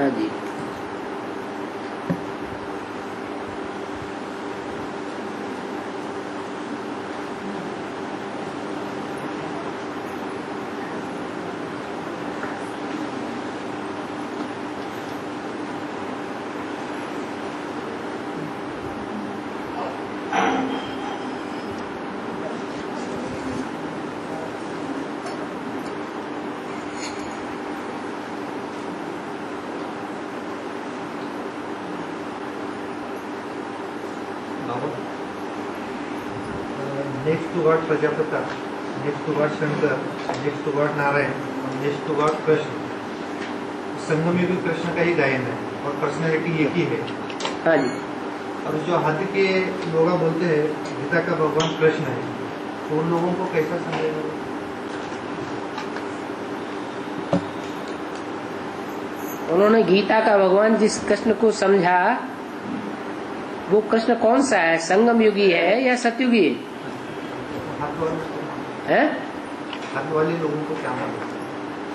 हाँ जी। Next to God Prajapita, next to God Shankar, next to God Narayan और नेक्स्ट टू गॉड कृष्ण। संगम युगी कृष्ण का ही गायन है और पर्सनैलिटी एक ही है। हाँ जी। और जो हद के लोग बोलते हैं गीता का भगवान कृष्ण है, तो उन लोगों को कैसा समझेगा? उन्होंने गीता का भगवान जिस कृष्ण को समझा वो कृष्ण कौन सा है? संगम युगी है या सतयुगी है? हद वाले लोगों को क्या मालूम?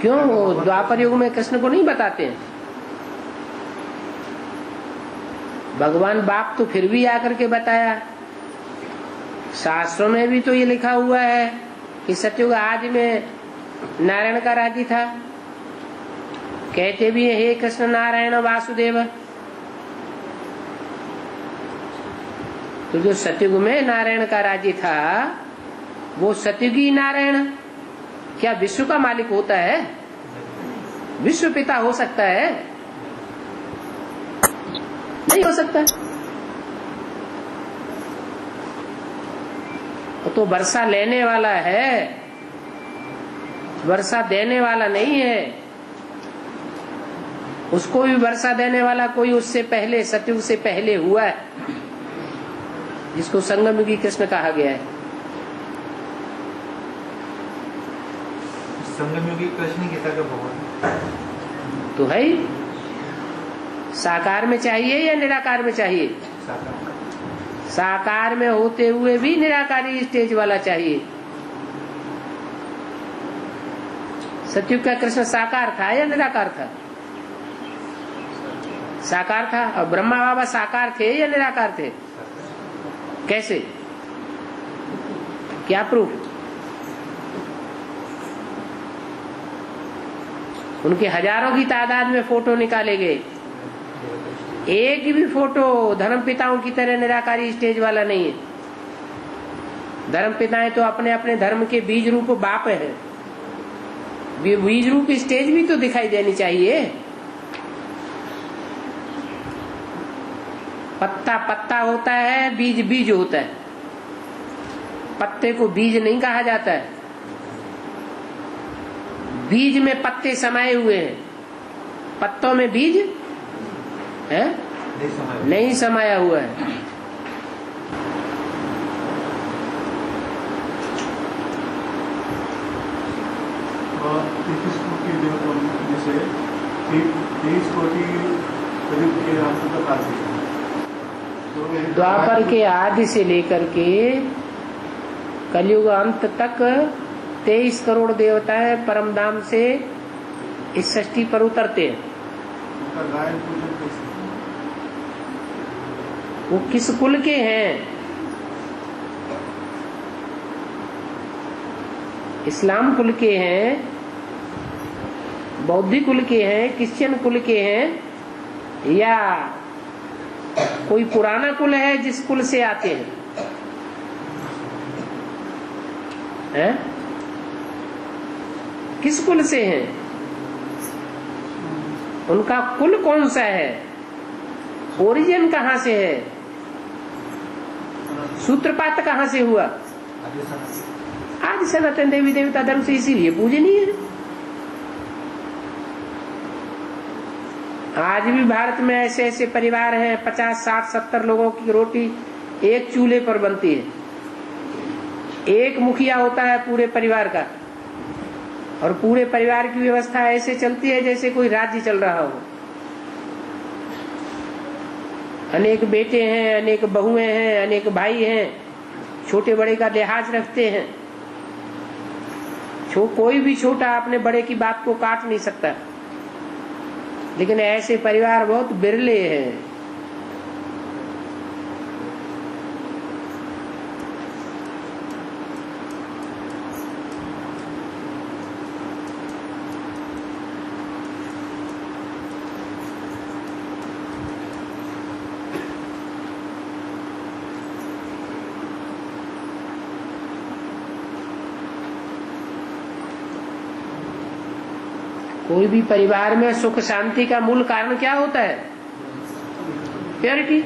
क्यों वो द्वापर युग में कृष्ण को नहीं बताते हैं? भगवान बाप तो फिर भी आकर के बताया। शास्त्रों में भी तो ये लिखा हुआ है कि सतयुग आदि में नारायण का राज्य था। कहते भी है हे कृष्ण नारायण वासुदेव। तो जो सतयुग में नारायण का राज्य था वो सतयुगी नारायण क्या विश्व का मालिक होता है? विश्व पिता हो सकता है? नहीं हो सकता। तो वर्षा लेने वाला है, वर्षा देने वाला नहीं है। उसको भी वर्षा देने वाला कोई उससे पहले सतयुग से पहले हुआ है, जिसको संगम युगी कृष्ण कहा गया है। संगम युगी कृष्ण गीता का भगवान तो है ही। साकार में चाहिए या निराकार में चाहिए? साकार में होते हुए भी निराकारी स्टेज वाला चाहिए। सतयुग का कृष्ण साकार था या निराकार था? साकार था। और ब्रह्मा बाबा साकार थे या निराकार थे? कैसे? क्या प्रूफ? उनके हजारों की तादाद में फोटो निकाले गए, एक भी फोटो धर्म पिताओं की तरह निराकारी स्टेज वाला नहीं है। धर्म पिताएं तो अपने अपने धर्म के बीज रूप बाप है। बीज रूप स्टेज भी तो दिखाई देनी चाहिए। पत्ता पत्ता होता है, बीज बीज होता है। पत्ते को बीज नहीं कहा जाता है। बीज में पत्ते समाये हुए हैं, पत्तों में बीज है नहीं समाया हुआ है। द्वापर के आदि से लेकर के कलयुग अंत तक 23 करोड़ देवताएं परम धाम से इस सृष्टि पर उतरते हैं। वो किस कुल के हैं? इस्लाम कुल के हैं, बौद्धिक कुल के हैं, क्रिश्चियन कुल के हैं, या कोई पुराना कुल है जिस कुल से आते हैं? किस कुल से हैं? उनका कुल कौन सा है? ओरिजिन कहाँ से है? सूत्रपात कहाँ से हुआ? आज सनातन देवी देवता धर्म से इसीलिए पूजनीय है। आज भी भारत में ऐसे ऐसे परिवार हैं, 50, 60, 70 लोगों की रोटी एक चूल्हे पर बनती है। एक मुखिया होता है पूरे परिवार का, और पूरे परिवार की व्यवस्था ऐसे चलती है जैसे कोई राज्य चल रहा हो। अनेक बेटे हैं, अनेक बहुएं हैं, अनेक भाई हैं, छोटे बड़े का लिहाज रखते हैं। कोई भी छोटा अपने बड़े की बात को काट नहीं सकता। लेकिन ऐसे परिवार बहुत बिरले हैं। कोई भी परिवार में सुख शांति का मूल कारण क्या होता है? प्योरिटी।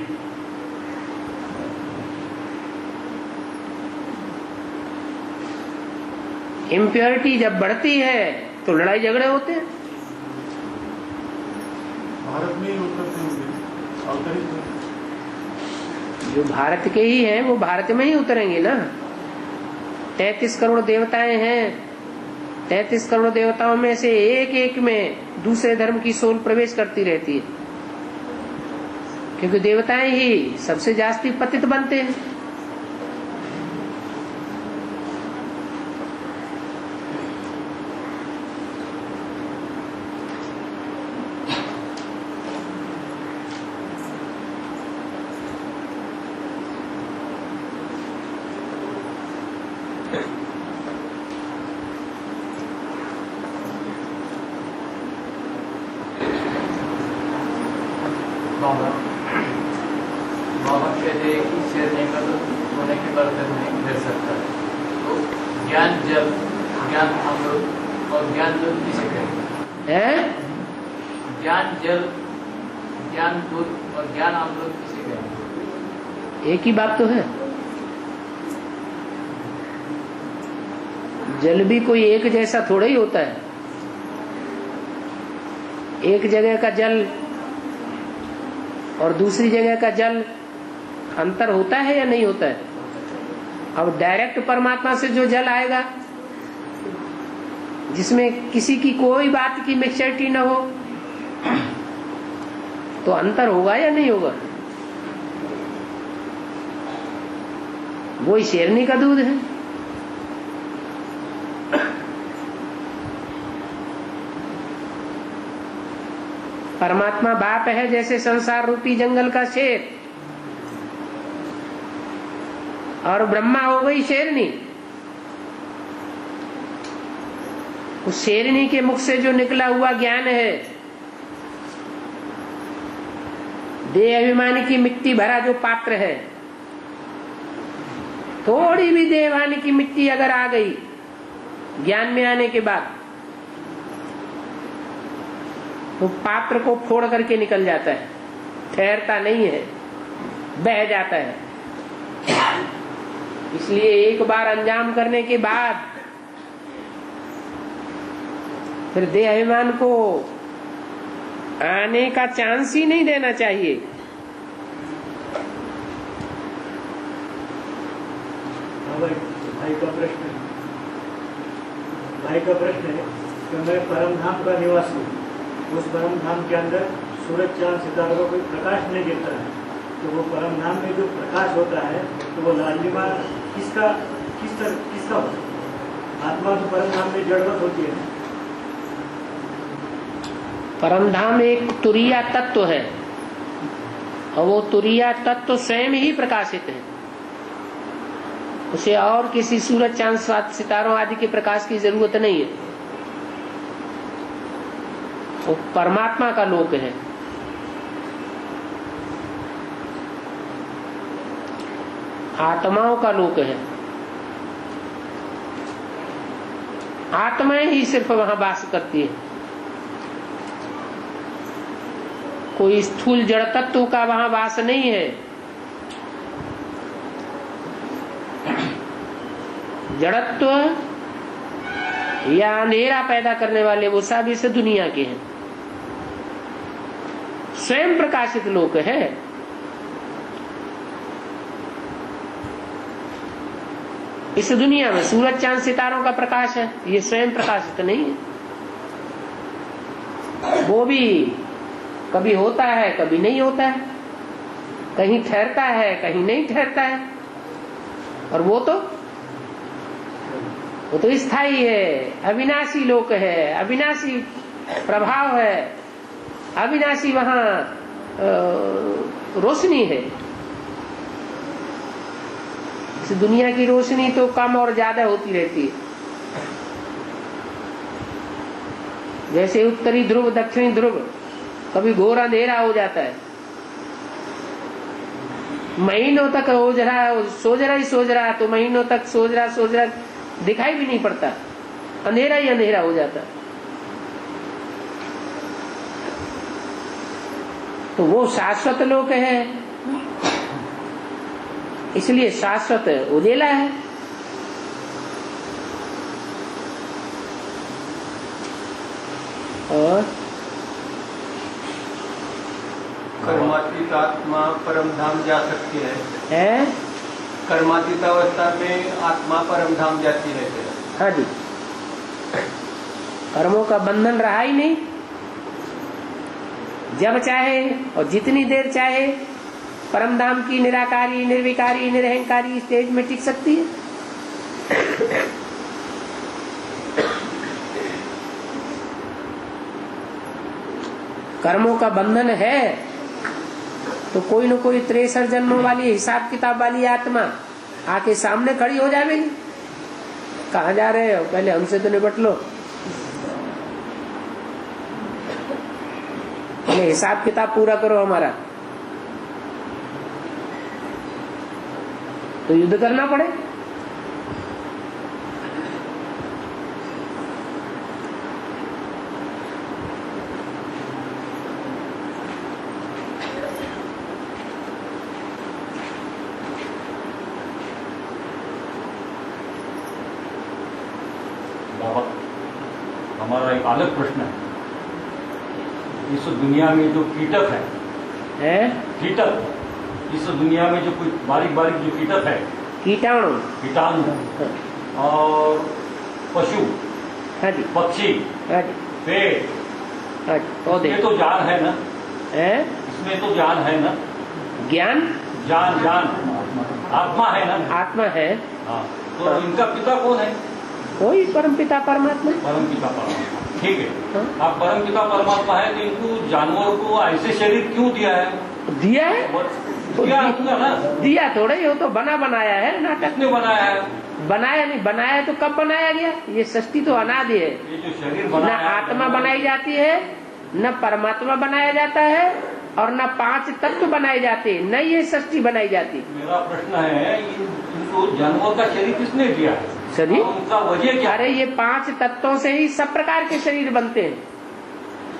इम्प्योरिटी जब बढ़ती है तो लड़ाई झगड़े होते हैं। भारत में ही उतरते होंगे, जो भारत के ही हैं वो भारत में ही उतरेंगे ना। 33 करोड़ देवताएं हैं, 33 करोड़ देवताओं में से एक एक में दूसरे धर्म की सोल प्रवेश करती रहती है, क्योंकि देवताएं ही सबसे जास्ती पतित बनते हैं। बाबा कहते हैं कि शेरने का तो सोने के बर्तन नहीं कर सकता, तो ज्ञान जल, ज्ञान अमृत और ज्ञान दूध किसे कहेंगे? ज्ञान जल, ज्ञान दूध और ज्ञान अमृत किसे कहेंगे? एक ही बात तो है। जल भी कोई एक जैसा थोड़ा ही होता है। एक जगह का जल और दूसरी जगह का जल अंतर होता है या नहीं होता है? अब डायरेक्ट परमात्मा से जो जल आएगा, जिसमें किसी की कोई बात की मिक्सचरिटी न हो, तो अंतर होगा या नहीं होगा? वही शेरनी का दूध है। परमात्मा बाप है जैसे संसार रूपी जंगल का शेर, और ब्रह्मा हो गई शेरनी। उस शेरनी के मुख से जो निकला हुआ ज्ञान है, देह अभिमानी की मिट्टी भरा जो पात्र है, थोड़ी भी देहवानी की मिट्टी अगर आ गई ज्ञान में आने के बाद, तो पात्र को फोड़ करके निकल जाता है, ठहरता नहीं है, बह जाता है। इसलिए एक बार अंजाम करने के बाद फिर देह अभिमान को आने का चांस ही नहीं देना चाहिए। भाई का प्रश्न है कि मैं परम धाम का निवासी हूँ, उस परम धाम के अंदर सूरज चांद सितारों को प्रकाश नहीं देता है, तो वो परम धाम में जो प्रकाश होता है तो वो लालिमा किसका होता है? आत्मा तो परम धाम में जड़वत होती है। परम धाम एक तुरीया तत्व है, और वो तुरीया तत्व स्वयं ही प्रकाशित है। उसे और किसी सूरज चांद सितारों आदि के प्रकाश की जरूरत नहीं है। वो परमात्मा का लोक है। आत्माओं का लोक है। आत्माएं ही सिर्फ वहां वास करती है। कोई स्थूल जड़ तत्व का वहां वास नहीं है। जड़त्व या अंधेरा पैदा करने वाले वो सब इस दुनिया के हैं। स्वयं प्रकाशित लोक है। इस दुनिया में सूरज चांद सितारों का प्रकाश है, ये स्वयं प्रकाशित नहीं है। वो भी कभी होता है, कभी नहीं होता है, कहीं ठहरता है, कहीं नहीं ठहरता है। और वो तो स्थायी है, अविनाशी लोक है, अविनाशी प्रभाव है, अविनाशी वहाँ रोशनी है। इस दुनिया की रोशनी तो कम और ज्यादा होती रहती है। जैसे उत्तरी ध्रुव दक्षिणी ध्रुव कभी घोर अंधेरा हो जाता है, महीनों तक सोच रहा तो महीनों तक सोच रहा दिखाई भी नहीं पड़ता, अंधेरा ही अंधेरा हो जाता। तो वो शाश्वत लोक है, इसलिए शाश्वत उजेला है। और कर्मातीत आत्मा परम धाम जा सकती है? कर्मातीत अवस्था में आत्मा परम धाम जाती रहती है। हाँ जी, कर्मों का बंधन रहा ही नहीं। जब चाहे और जितनी देर चाहे परम धाम की निराकारी निर्विकारी निरहंकारी स्टेज में टिक सकती है। कर्मों का बंधन है तो कोई न कोई 63 जन्मों वाली हिसाब किताब वाली आत्मा आके सामने खड़ी हो जाएगी। कहाँ जा रहे हो, पहले हमसे तो निपट लो, पहले हिसाब किताब पूरा करो हमारा। तो युद्ध करना पड़े। हमारा एक अलग प्रश्न है, इस दुनिया में जो कीटक है कीटक, इस दुनिया में जो कुछ बारीक बारीक जो कीटक है, कीटाणु और पशु, पक्षी, पेड़, ये तो जान है ना? इसमें तो जान है ना? ज्ञान जान आत्मा है ना? आत्मा है। हाँ, तो इनका पिता कौन है? कोई परमपिता परमात्मा। परमपिता परमात्मा, ठीक है। आप परमपिता परमात्मा है तो इनको जानवरों को ऐसे शरीर क्यों दिया है? दिया थोड़ा ही हो, तो बनाया है नाटक। किसने बनाया है? बनाया नहीं, बनाया तो कब बनाया गया? ये सृष्टि तो अनादि है। ये जो शरीर न बनाया आत्मा बनाई जाती है, न परमात्मा बनाया जाता है, और न 5 तत्व बनाए जाते, न ये सृष्टि बनाई जाती। मेरा प्रश्न है, इनको जानवर का शरीर किसने दिया है? शरीर उनका वजह क्या? अरे ये 5 तत्वों से ही सब प्रकार के शरीर बनते हैं।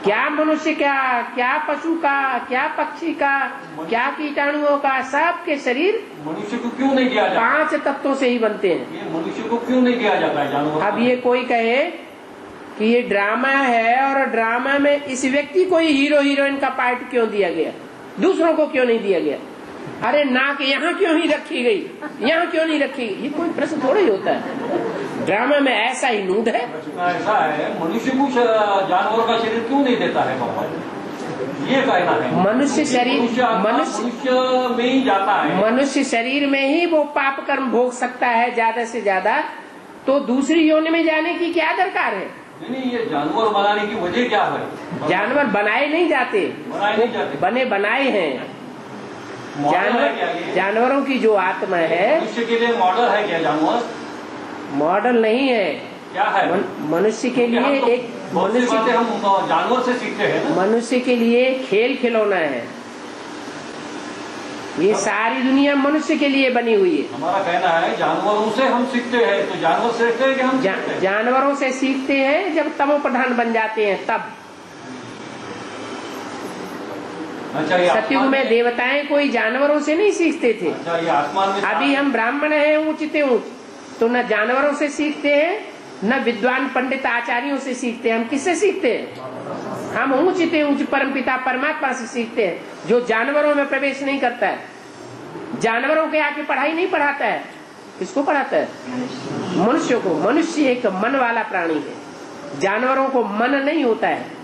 क्या मनुष्य का, क्या पशु का, क्या पक्षी का, क्या कीटाणुओं का, सबके शरीर मनुष्य को क्यों नहीं दिया जाता? 5 तत्वों से ही बनते हैं। ये मनुष्य को क्यों नहीं दिया जाता है जानवर? अब ये कोई कहे कि ये ड्रामा है और ड्रामा में इस व्यक्ति को ही हीरो हीरोइन का पार्ट क्यों दिया गया, दूसरों को क्यों नहीं दिया गया? अरे नाक यहाँ क्यों ही रखी गई, यहाँ क्यों नहीं रखी गई? ये कोई प्रश्न थोड़ा ही होता है। ड्रामा में ऐसा ही नूड है। ऐसा है, मनुष्य को जानवर का शरीर क्यों नहीं देता है बाबा? ये कहना है। मनुष्य शरीर मनुष्य में ही जाता है। मनुष्य शरीर में ही वो पाप कर्म भोग सकता है ज्यादा से ज्यादा, तो दूसरी योनि में जाने की क्या दरकार है? नहीं, ये जानवर बनाने की वजह क्या है? जानवर बनाए नहीं जाते, बने बनाए हैं। जानवरों की जो आत्मा है, मनुष्य के लिए मॉडल है क्या जानवर? मॉडल नहीं है। क्या है? मनुष्य के लिए एक मनुष्य हम जानवर से सीखते हैं ना? मनुष्य के लिए खेल खिलौना है। ये सारी दुनिया मनुष्य के लिए बनी हुई है। हमारा कहना है जानवरों से हम सीखते हैं, तो जानवर सीखते हैं कि हम सीखते हैं? जानवरों से सीखते हैं जब तमोप्रधान बन जाते हैं तब। अच्छा, सतयुग में देवताएं कोई जानवरों से नहीं सीखते थे। अच्छा, ये आसमान में अभी हम ब्राह्मण हैं ऊंचते ऊंच, तो न जानवरों से सीखते हैं न विद्वान पंडित आचार्यों से सीखते हैं। हम किससे सीखते हैं? हम ऊंचते ऊंच परमपिता परमात्मा से सीखते हैं, जो जानवरों में प्रवेश नहीं करता है, जानवरों के आके पढ़ाई नहीं पढ़ाता है। किसको पढ़ाता है? मनुष्य को। मनुष्य एक मन वाला प्राणी है, जानवरों को मन नहीं होता है।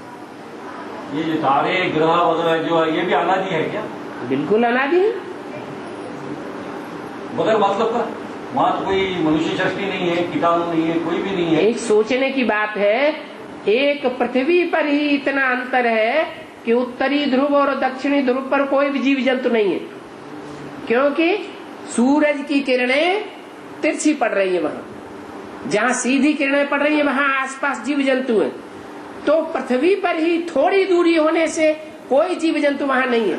ये जो तारे ग्रह वगैरह जो है, ये भी अनादि है क्या? बिल्कुल अनादि है, बगैर मतलब का। वहाँ तो कोई मनुष्य सृष्टि नहीं है, कीटाणु नहीं है, कोई भी नहीं है। एक सोचने की बात है, एक पृथ्वी पर ही इतना अंतर है कि उत्तरी ध्रुव और दक्षिणी ध्रुव पर कोई भी जीव जंतु नहीं है, क्योंकि सूरज की किरणें तिरछी पड़ रही है, वहां जहां सीधी किरणें पड़ रही है वहां आसपास जीव जंतु हैं। तो पृथ्वी पर ही थोड़ी दूरी होने से कोई जीव जंतु वहां नहीं है,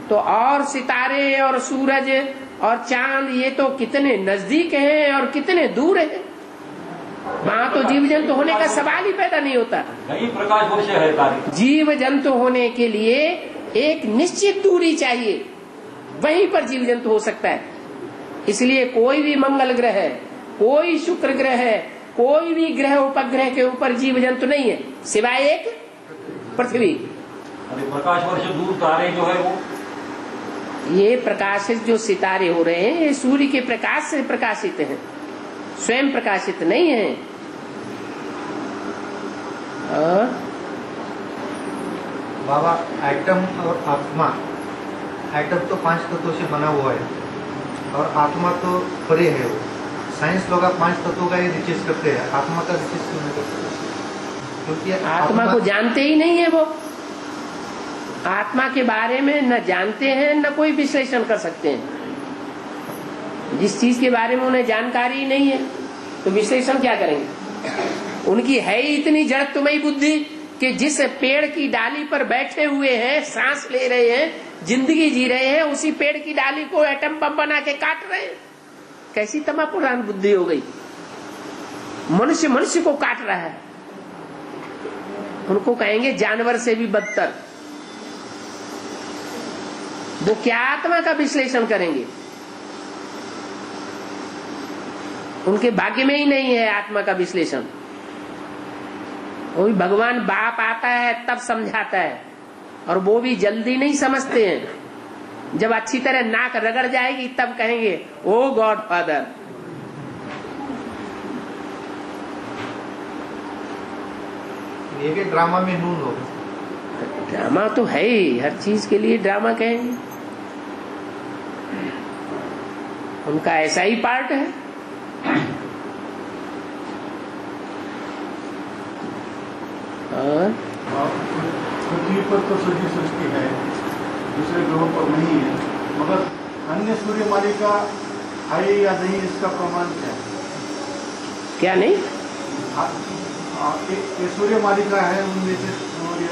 तो और सितारे और सूरज और चांद ये तो कितने नजदीक हैं और कितने दूर हैं, वहां तो जीव जंतु होने का सवाल ही पैदा नहीं होता। नहीं, प्रकाश वर्ष है कार्य। जीव जंतु होने के लिए एक निश्चित दूरी चाहिए, वहीं पर जीव जंतु हो सकता है। इसलिए कोई भी मंगल ग्रह है, कोई शुक्र ग्रह है, कोई भी ग्रह उपग्रह के ऊपर जीव जंतु नहीं है सिवाय एक पृथ्वी। अरे प्रकाश वर्ष दूर तारे जो है वो, ये प्रकाशित जो सितारे हो रहे हैं ये सूर्य के प्रकाश से प्रकाशित हैं, स्वयं प्रकाशित नहीं है। बाबा, एटम और आत्मा, एटम तो 5 तत्वों से बना हुआ है और आत्मा तो परे है। वो साइंस लोग 5 तत्वों का ही रिसर्च करते हैं, आत्मा का रिसर्च क्यों नहीं करते? क्योंकि आत्मा को जानते ही नहीं है, वो आत्मा के बारे में न जानते हैं न कोई विश्लेषण कर सकते हैं। जिस चीज के बारे में उन्हें जानकारी ही नहीं है तो विश्लेषण क्या करेंगे? उनकी है ही इतनी जड़ तुम्हें बुद्धि कि जिस पेड़ की डाली पर बैठे हुए हैं, सांस ले रहे हैं, जिंदगी जी रहे हैं, उसी पेड़ की डाली को एटम बम बना के काट रहे हैं। कैसी तमापुरान बुद्धि हो गई? मनुष्य मनुष्य को काट रहा है, उनको कहेंगे जानवर से भी बदतर। वो क्या आत्मा का विश्लेषण करेंगे? उनके भाग्य में ही नहीं है आत्मा का विश्लेषण। वही भगवान बाप आता है तब समझाता है, और वो भी जल्दी नहीं समझते हैं। जब अच्छी तरह नाक रगड़ जाएगी तब कहेंगे ओ गॉड फादर। ये भी ड्रामा में नून हो। ड्रामा तो है ही, हर चीज के लिए ड्रामा कहेंगे, उनका ऐसा ही पार्ट है। पृथ्वी पर तो सजी सृष्टि है, दूसरे ग्रहों पर नहीं है, मगर अन्य सूर्य मालिका है या नहीं, इसका प्रमाण क्या है? क्या नहीं? ये सूर्य मालिका है, उनमें से सूर्य,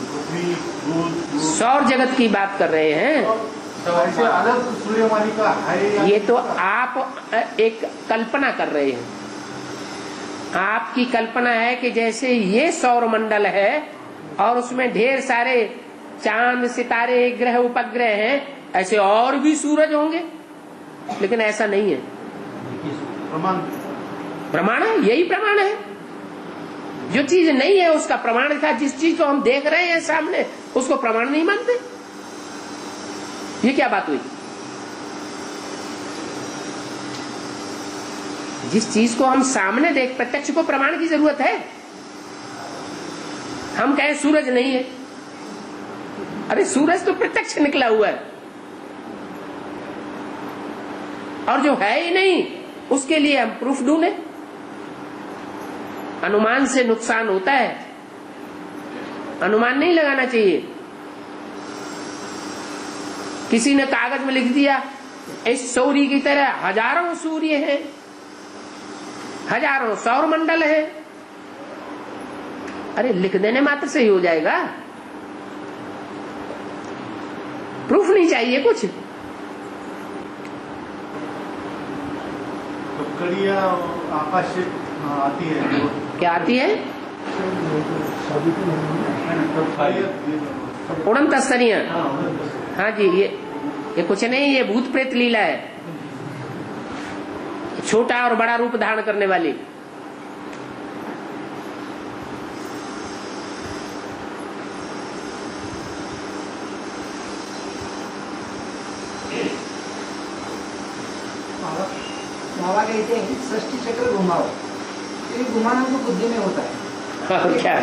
पृथ्वी, बुध, सौर जगत की बात कर रहे हैं। ऐसे अलग सूर्य मालिका है या? ये तो आप एक कल्पना कर रहे हैं। आपकी कल्पना है कि जैसे ये सौर मंडल है और उसमें ढेर सारे चांद सितारे ग्रह उपग्रह हैं, ऐसे और भी सूरज होंगे, लेकिन ऐसा नहीं है। प्रमाण है, यही प्रमाण है। जो चीज नहीं है उसका प्रमाण था। जिस चीज को हम देख रहे हैं सामने उसको प्रमाण नहीं मानते। ये क्या बात हुई? जिस चीज को हम सामने देख, प्रत्यक्ष को प्रमाण की जरूरत है। हम कहें सूरज नहीं है, अरे सूरज तो प्रत्यक्ष निकला हुआ है, और जो है ही नहीं उसके लिए हम प्रूफ ढूंढे। अनुमान से नुकसान होता है, अनुमान नहीं लगाना चाहिए। किसी ने कागज में लिख दिया इस सूर्य की तरह हजारों सूर्य हैं, हजारों सौर मंडल है। अरे लिख देने मात्र से ही हो जाएगा? प्रूफ नहीं चाहिए कुछ। तो कड़िया आकाश से आती है, क्या आती है? उड़न तस्तरियां। हाँ जी, ये कुछ नहीं, ये भूत प्रेत लीला है, छोटा और बड़ा रूप धारण करने वाली। बाबा कहते हैं षष्ठी चक्र घुमाओ, ये घुमाना तो बुद्धि में होता है। क्या?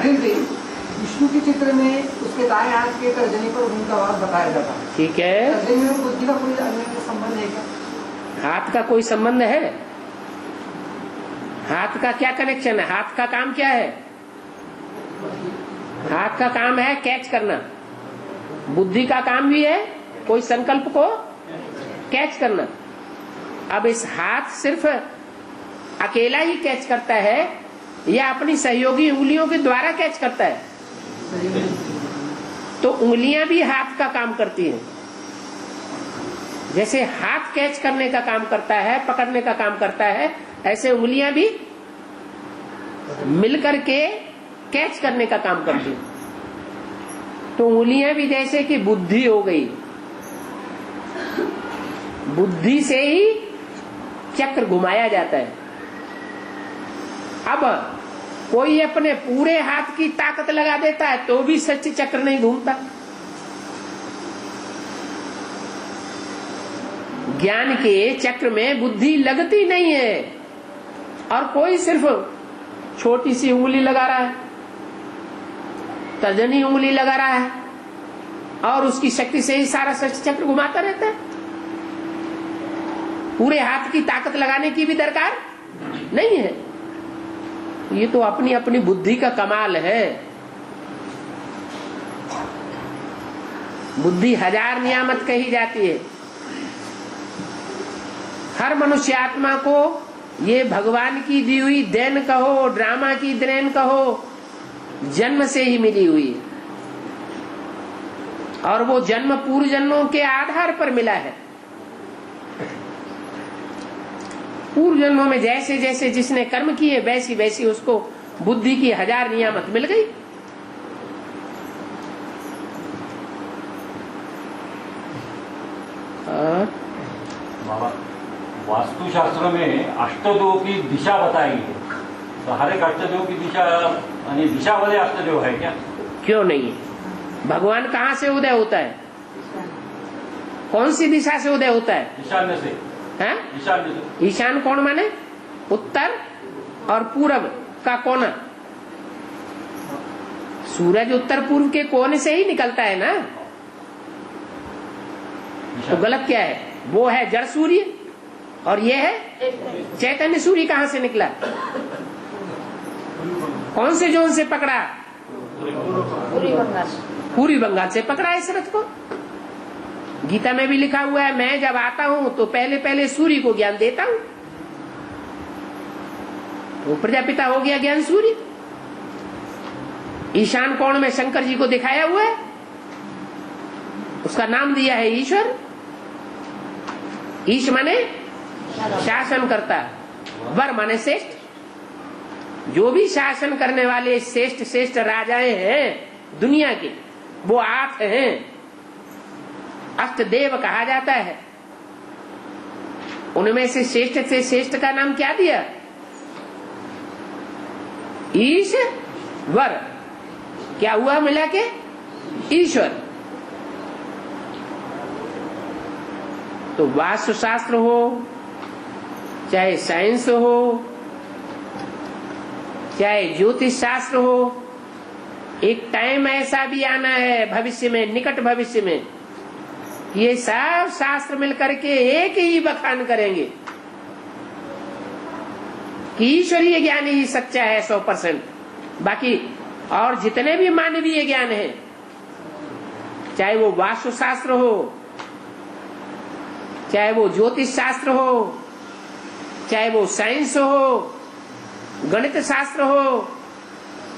विष्णु के चित्र में उसके दाएं हाथ के तर्जनी पर उनका भाव बताया जाता है। ठीक है, तर्जनी में बुद्धि का कोई अन्य संबंध है क्या? हाथ का कोई संबंध है? हाथ का क्या कनेक्शन है? हाथ का काम क्या है? हाथ का काम है कैच करना, बुद्धि का काम भी है कोई संकल्प को कैच करना। अब इस हाथ सिर्फ अकेला ही कैच करता है या अपनी सहयोगी उंगलियों के द्वारा कैच करता है? तो उंगलियां भी हाथ का काम करती हैं। जैसे हाथ कैच करने का काम करता है, पकड़ने का काम करता है, ऐसे उंगलियां भी मिलकर के कैच करने का काम करती हैं। तो उंगलियां भी जैसे कि बुद्धि हो गई, बुद्धि से ही चक्र घुमाया जाता है। अब कोई अपने पूरे हाथ की ताकत लगा देता है तो भी सच्चे चक्र नहीं घूमता। ज्ञान के चक्र में बुद्धि लगती नहीं है, और कोई सिर्फ छोटी सी उंगली लगा रहा है, तर्जनी उंगली लगा रहा है, और उसकी शक्ति से ही सारा सच चक्र घुमाता रहता है। पूरे हाथ की ताकत लगाने की भी दरकार नहीं है। ये तो अपनी अपनी बुद्धि का कमाल है। बुद्धि हजार नियामत कही जाती है। हर मनुष्य आत्मा को ये भगवान की दी हुई देन कहो, ड्रामा की देन कहो, जन्म से ही मिली हुई है, और वो जन्म पूर्व जन्मों के आधार पर मिला है। पूर्व जन्मों में जैसे जैसे जिसने कर्म किए वैसी वैसी उसको बुद्धि की हजार नियामत मिल गई। बाबा, वास्तुशास्त्र में अष्टदेव की दिशा बताई है, तो हर एक अष्टदेव की दिशा यानी दिशा वाले अष्टदेव है क्या? क्यों नहीं है? भगवान कहाँ से उदय होता है? कौन सी दिशा से उदय होता है? ईशान्य से। है? ईशान्य से। ईशान कौन माने? उत्तर और पूरब का कोना। सूरज उत्तर पूर्व के कोने से ही निकलता है ना, तो गलत क्या है? वो है जड़ सूर्य और ये है चैतन्य सूर्य। कहाँ से निकला? कौन से जोन से पकड़ा? पूर्वी बंगाल से पकड़ा इस रथ को। गीता में भी लिखा हुआ है, मैं जब आता हूं तो पहले पहले सूर्य को ज्ञान देता हूं। वो प्रजापिता हो गया ज्ञान सूर्य। ईशान कोण में शंकर जी को दिखाया हुआ है, उसका नाम दिया है ईश्वर। ईश माने शासन करता, वर माने श्रेष्ठ। जो भी शासन करने वाले श्रेष्ठ श्रेष्ठ राजाएं हैं दुनिया के, वो 8 हैं। अष्टदेव कहा जाता है। उनमें से श्रेष्ठ का नाम क्या दिया? ईश वर। क्या हुआ मिला के? ईश्वर। तो वास्तुशास्त्र हो, चाहे साइंस हो, चाहे ज्योतिष शास्त्र हो, एक टाइम ऐसा भी आना है भविष्य में, निकट भविष्य में, ये सब शास्त्र मिलकर के एक ही बखान करेंगे कि ईश्वरीय ज्ञान ही सच्चा है 100%। बाकी और जितने भी मानवीय ज्ञान है, चाहे वो वास्तुशास्त्र हो, चाहे वो ज्योतिष शास्त्र हो, चाहे वो साइंस हो, गणित शास्त्र हो,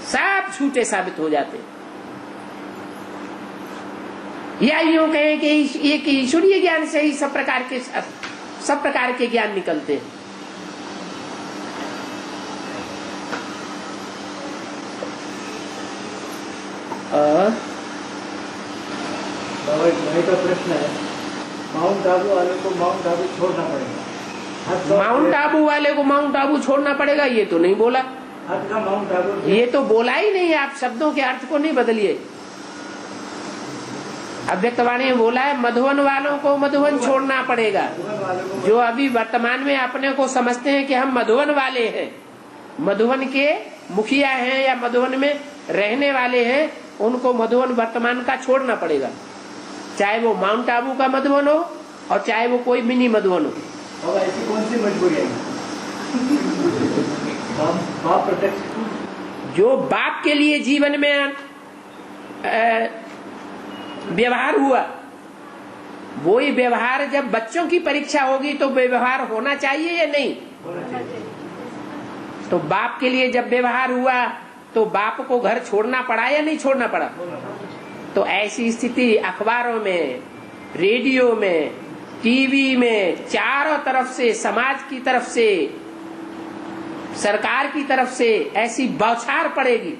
सब झूठे साबित हो जाते। या यूं कहें कि एक ईश्वरीय ज्ञान से ही सब प्रकार के ज्ञान निकलते हैं। भाई का प्रश्न है, माउंट आबू वाले को माउंट आबू छोड़ना पड़ेगा। माउंट आबू वाले को माउंट आबू छोड़ना पड़ेगा, ये तो नहीं बोला। का माउंट आबू ये तो बोला ही नहीं। आप शब्दों के अर्थ को नहीं बदलिए। अव्यक्तवाणी में बोला है मधुवन वालों को मधुवन छोड़ना पड़ेगा। जो अभी वर्तमान में अपने को समझते हैं कि हम मधुवन वाले हैं, मधुवन के मुखिया हैं या मधुवन में रहने वाले हैं, उनको मधुवन वर्तमान का छोड़ना पड़ेगा। चाहे वो माउंट आबू का मधुवन हो और चाहे वो कोई मिनी मधुवन हो। और ऐसी कौन सी मजबूरी है? बाप प्रत्यक्ष। जो बाप के लिए जीवन में व्यवहार हुआ, वही व्यवहार जब बच्चों की परीक्षा होगी तो व्यवहार होना चाहिए या नहीं? तो बाप के लिए जब व्यवहार हुआ तो बाप को घर छोड़ना पड़ा या नहीं छोड़ना पड़ा? तो ऐसी स्थिति अखबारों में, रेडियो में, टीवी में, चारों तरफ से, समाज की तरफ से, सरकार की तरफ से ऐसी बौछार पड़ेगी।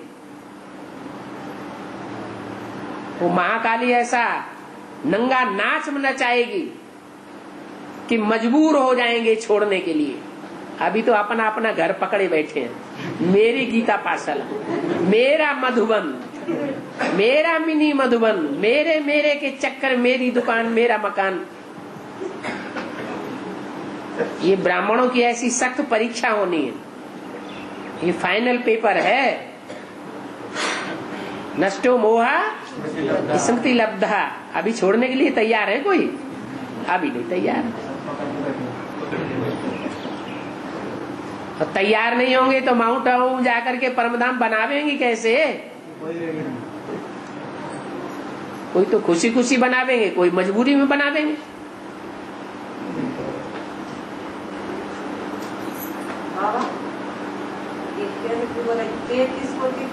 वो महाकाली ऐसा नंगा नाच नचाएगी कि मजबूर हो जाएंगे छोड़ने के लिए। अभी तो अपना अपना घर पकड़े बैठे हैं। मेरी गीता पाठशाला, मेरा मधुबन, मेरा मिनी मधुबन, मेरे मेरे के चक्कर, मेरी दुकान, मेरा मकान। ये ब्राह्मणों की ऐसी सख्त परीक्षा होनी है, ये फाइनल पेपर है। नष्टो मोहा स्मृति लब्धा। अभी छोड़ने के लिए तैयार है कोई? अभी नहीं तैयार। और तैयार नहीं होंगे तो माउंट आबू जाकर के परमधाम बनावेंगे कैसे? कोई तो खुशी खुशी बनावेंगे, कोई मजबूरी में बनावेंगे।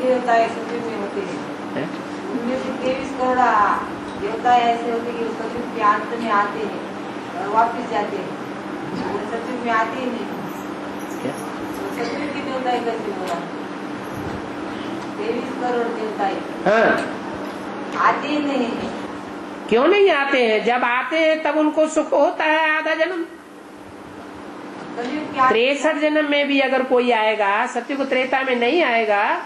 देवता उनमें से 23 करोड़ देवता ऐसे होते कि सतयुग के अंत में आते हैं और वापस जाते हैं, वो सतयुग में आते ही नहीं। सतयुग के देवता कैसे बोला? 23 करोड़ देवता आते ही नहीं। क्यों नहीं आते हैं? जब आते हैं तब उनको सुख होता है आधा जन्म। 63 जन्म में भी अगर कोई आएगा, सत्युग त्रेता में नहीं आएगा,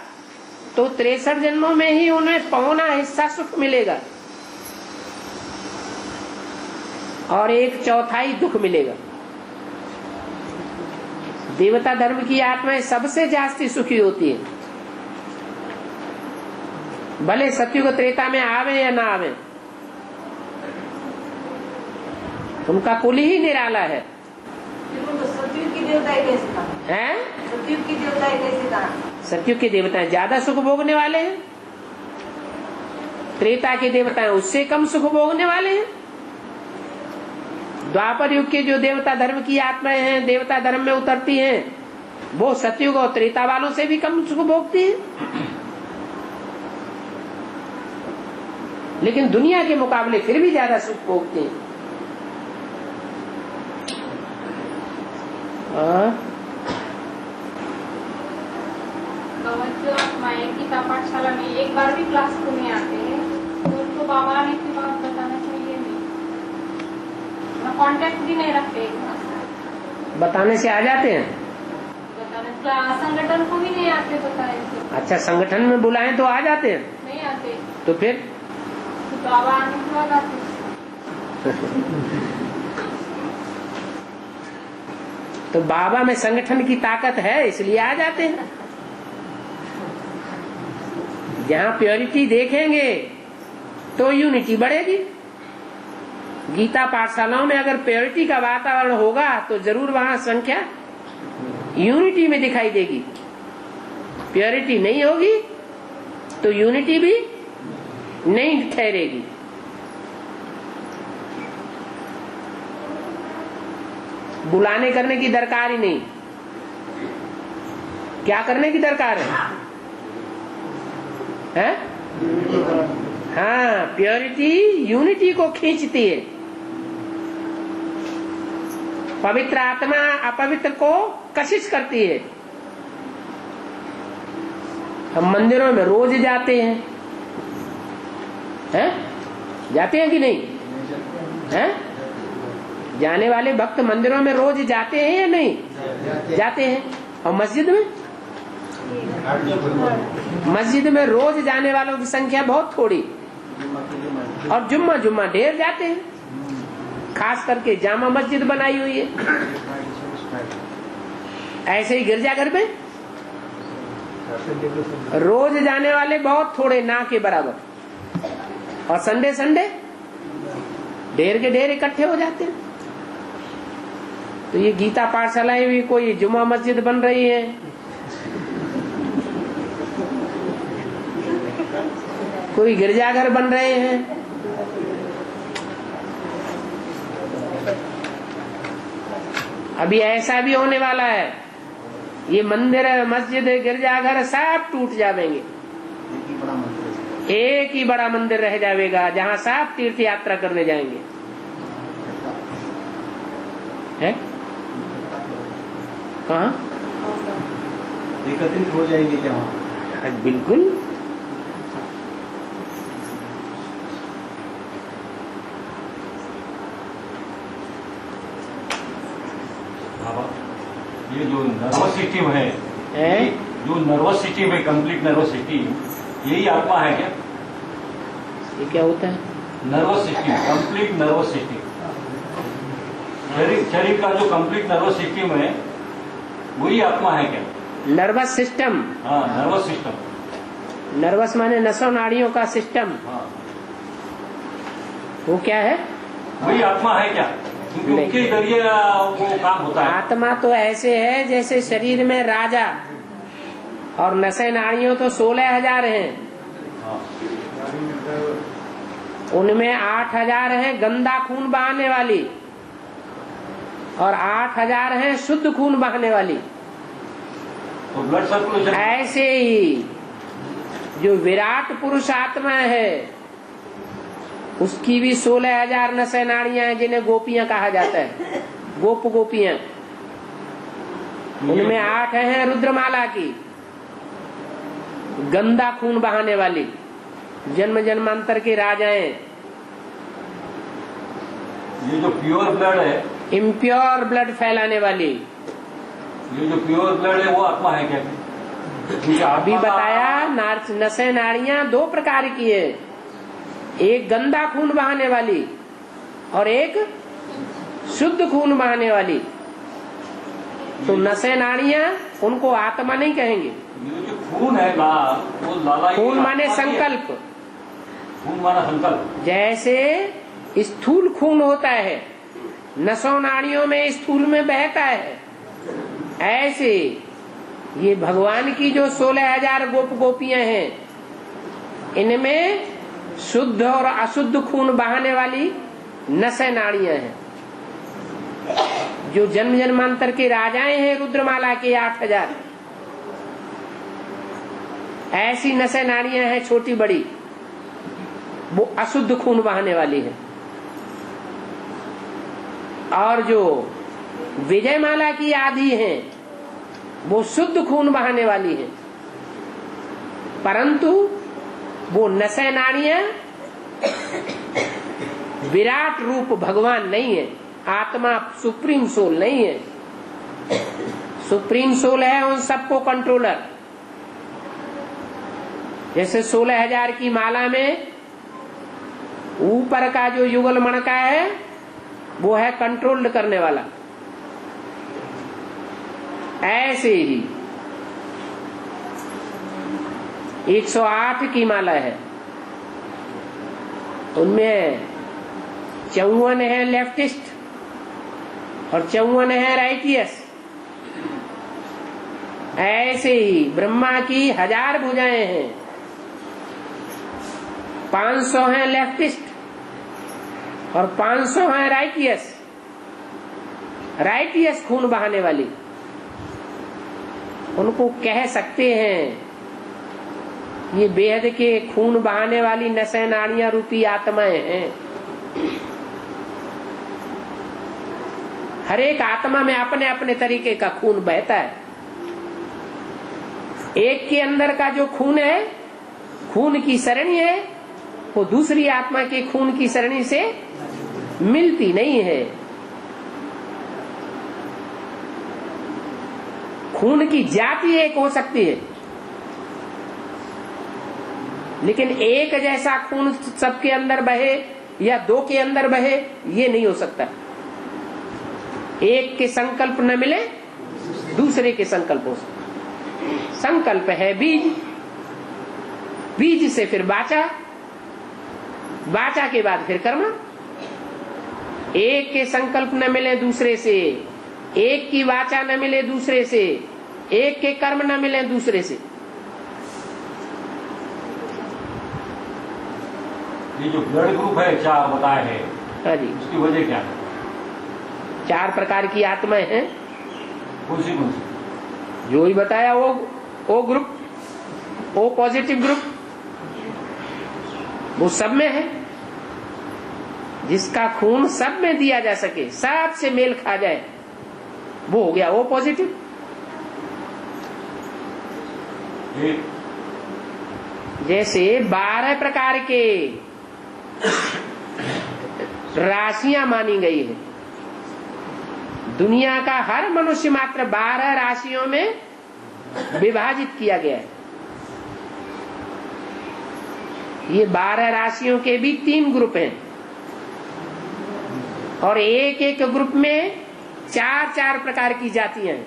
तो 63 जन्मों में ही उन्हें पौना हिस्सा सुख मिलेगा और 1/4 दुख मिलेगा। देवता धर्म की आत्माएं सबसे जास्ती सुखी होती है, भले सत्युग त्रेता में आवे या ना आवे। उनका कुल ही निराला है। सतयुग की देवता कैसे कहा? हैं? सतयुग की देवता कैसे कहा? सतयुग के देवताएं ज्यादा सुख भोगने वाले हैं, त्रेता के देवताएं उससे कम सुख भोगने वाले हैं। द्वापर युग के जो देवता धर्म की आत्माएं हैं, देवता धर्म में उतरती हैं, वो सतयुग और त्रेता वालों से भी कम सुख भोगती है। लेकिन दुनिया के मुकाबले फिर भी ज्यादा सुख भोगते हैं। जो आत्माएं गीता पाठशाला में एक बार भी क्लास को नहीं आते हैं, तो उनको बाबा ने की बात बताना चाहिए नहीं, कांटेक्ट भी नहीं रखते। एक बार बताने से आ जाते हैं, बताने संगठन को भी नहीं आते बताए। अच्छा, संगठन में बुलाएं तो आ जाते हैं? नहीं आते। तो फिर तो बाबा आने के बाद आते। तो बाबा में संगठन की ताकत है, इसलिए आ जाते हैं। जहाँ प्योरिटी देखेंगे तो यूनिटी बढ़ेगी। गीता पाठशालाओं में अगर प्योरिटी का वातावरण होगा तो जरूर वहाँ संख्या यूनिटी में दिखाई देगी। प्योरिटी नहीं होगी तो यूनिटी भी नहीं ठहरेगी। बुलाने करने की दरकार ही नहीं। क्या करने की दरकार है? हाँ, प्योरिटी यूनिटी को खींचती है। पवित्र आत्मा अपवित्र को कशिश करती है। हम मंदिरों में रोज जाते हैं, जाते हैं कि नहीं? हैं? जाने वाले भक्त मंदिरों में रोज जाते हैं या नहीं? जाते हैं। और मस्जिद में रोज जाने वालों की संख्या बहुत थोड़ी, और जुम्मा ढेर जाते हैं। खास करके जामा मस्जिद बनाई हुई है। ऐसे ही गिरजाघर में रोज जाने वाले बहुत थोड़े, ना के बराबर। और संडे ढेर के ढेर इकट्ठे हो जाते हैं। तो ये गीता पाठशालाएं भी कोई जुम्मा मस्जिद बन रही है। कोई गिरजाघर बन रहे हैं। अभी ऐसा भी होने वाला है, ये मंदिर मस्जिद गिरजाघर सब टूट जाएंगे, एक ही बड़ा मंदिर रह जाएगा जहाँ सब तीर्थ यात्रा करने जाएंगे। है कहाँ एकत्रित हो जाएंगे क्या वहाँ? बिल्कुल। ये जो नर्वस सिस्टम है, जो नर्वस सिस्टम है, कंप्लीट नर्वस सिस्टम, यही आत्मा है क्या? ये क्या होता है? Nervous system, complete nervous system, शरीर का जो कंप्लीट नर्वस सिस्टम है वही आत्मा है क्या? Nervous system? हाँ, नर्वस सिस्टम। नर्वस माने नसों नाड़ियों का सिस्टम। हाँ। वो क्या है? वही आत्मा है क्या? क्योंकि उनके जरिए वो काम होता है। आत्मा तो ऐसे है जैसे शरीर में राजा और नसें नाड़ियों तो 16,000 हैं। हाँ। उनमें 8,000 हैं गंदा खून बहाने वाली और 8,000 हैं शुद्ध खून बहाने वाली। तो ब्लड सर्कुलेशन ऐसे ही जो विराट पुरुष आत्मा है उसकी भी 16,000 नसें नाड़ियां हैं जिन्हें गोपियां कहा जाता है, गोप गोपियां। उनमें 8 हैं रुद्रमाला की, गंदा खून बहाने वाली, जन्म जन्मांतर के राजाएं। ये जो प्योर ब्लड है, इम्प्योर ब्लड फैलाने वाली, ये जो प्योर ब्लड है वो आत्मा है क्या? अभी बताया नसें नाड़ियां 2 प्रकार की है, एक गंदा खून बहाने वाली और एक शुद्ध खून बहाने वाली। तो नसें नाड़ियां उनको आत्मा नहीं कहेंगे। ये जो खून है लाल, वो लाला खून माने संकल्प, खून माना संकल्प। जैसे स्थूल खून होता है, नसों नाड़ियों में स्थूल में बहता है, ऐसे ये भगवान की जो 16,000 गोप गोपियां हैं इनमें शुद्ध और अशुद्ध खून बहाने वाली नसें नाड़ियां हैं। जो जन्म जन्मांतर के राजाएं हैं रुद्रमाला के 8,000, ऐसी नसें नाड़ियां हैं छोटी बड़ी, वो अशुद्ध खून बहाने वाली है। और जो विजयमाला की आधी हैं वो शुद्ध खून बहाने वाली है, परंतु वो नसें नाड़ियां विराट रूप भगवान नहीं है, आत्मा सुप्रीम सोल नहीं है। सुप्रीम सोल है उन सबको कंट्रोलर। जैसे 16,000 की माला में ऊपर का जो युगल मणका है वो है कंट्रोल्ड करने वाला, ऐसे ही 108 की माला है, उनमें 54 है लेफ्टिस्ट और 54 है राइटियस। ऐसे ही ब्रह्मा की 1000 भुजाएं हैं, 500 है लेफ्टिस्ट और 500 है राइटियस। राइटियस खून बहाने वाली, उनको कह सकते हैं ये बेहद के खून बहाने वाली नसें नाड़ियां रूपी आत्माएं हैं। हर एक आत्मा में अपने अपने तरीके का खून बहता है। एक के अंदर का जो खून है, खून की सरणी है, वो दूसरी आत्मा के खून की सरणी से मिलती नहीं है। खून की जाति एक हो सकती है, लेकिन एक जैसा खून सबके अंदर बहे या 2 के अंदर बहे ये नहीं हो सकता। एक के संकल्प न मिले दूसरे के संकल्प हो सकते। संकल्प है बीज, बीज से फिर वाचा, वाचा के बाद फिर कर्म। एक के संकल्प न मिले दूसरे से, एक की वाचा न मिले दूसरे से, एक के कर्म न मिले दूसरे से, ये जो ब्लड ग्रुप है 4 बताए हैं, हाँ जी, उसकी वजह क्या है? 4 प्रकार की आत्माएं हैं। कौन सी? जो ही बताया वो ग्रुप, ओ पॉजिटिव ग्रुप, वो सब में है। जिसका खून सब में दिया जा सके, सब से मेल खा जाए, वो हो गया ओ पॉजिटिव। जैसे 12 प्रकार के राशियां मानी गई है। दुनिया का हर मनुष्य मात्र 12 राशियों में विभाजित किया गया है। ये 12 राशियों के भी 3 ग्रुप हैं और एक एक ग्रुप में 4-4 प्रकार की जातियां हैं।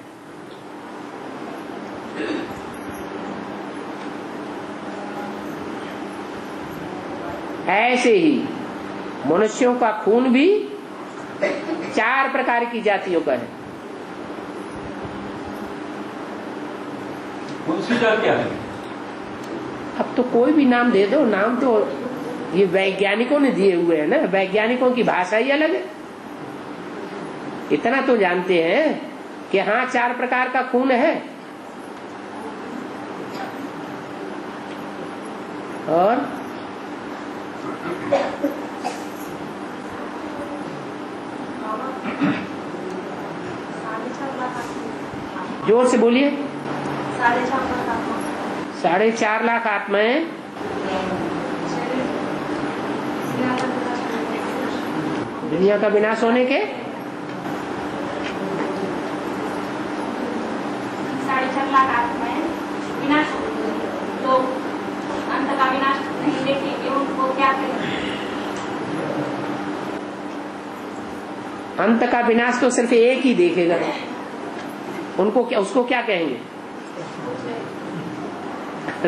ऐसे ही मनुष्यों का खून भी 4 प्रकार की जातियों का है। कौन सी जातियां है? अब तो कोई भी नाम दे दो, नाम तो ये वैज्ञानिकों ने दिए हुए हैं ना, वैज्ञानिकों की भाषा ही अलग है। इतना तो जानते हैं कि हाँ 4 प्रकार का खून है। और जोर से बोलिए। 4.5 लाख आत्माएं दुनिया का विनाश होने के 4.5 लाख आत्माएं विनाश तो अंत का विनाश नहीं देखेंगे, उनको क्या करेंगे? अंत का विनाश तो सिर्फ एक ही देखेगा, उनको क्या, उसको क्या कहेंगे?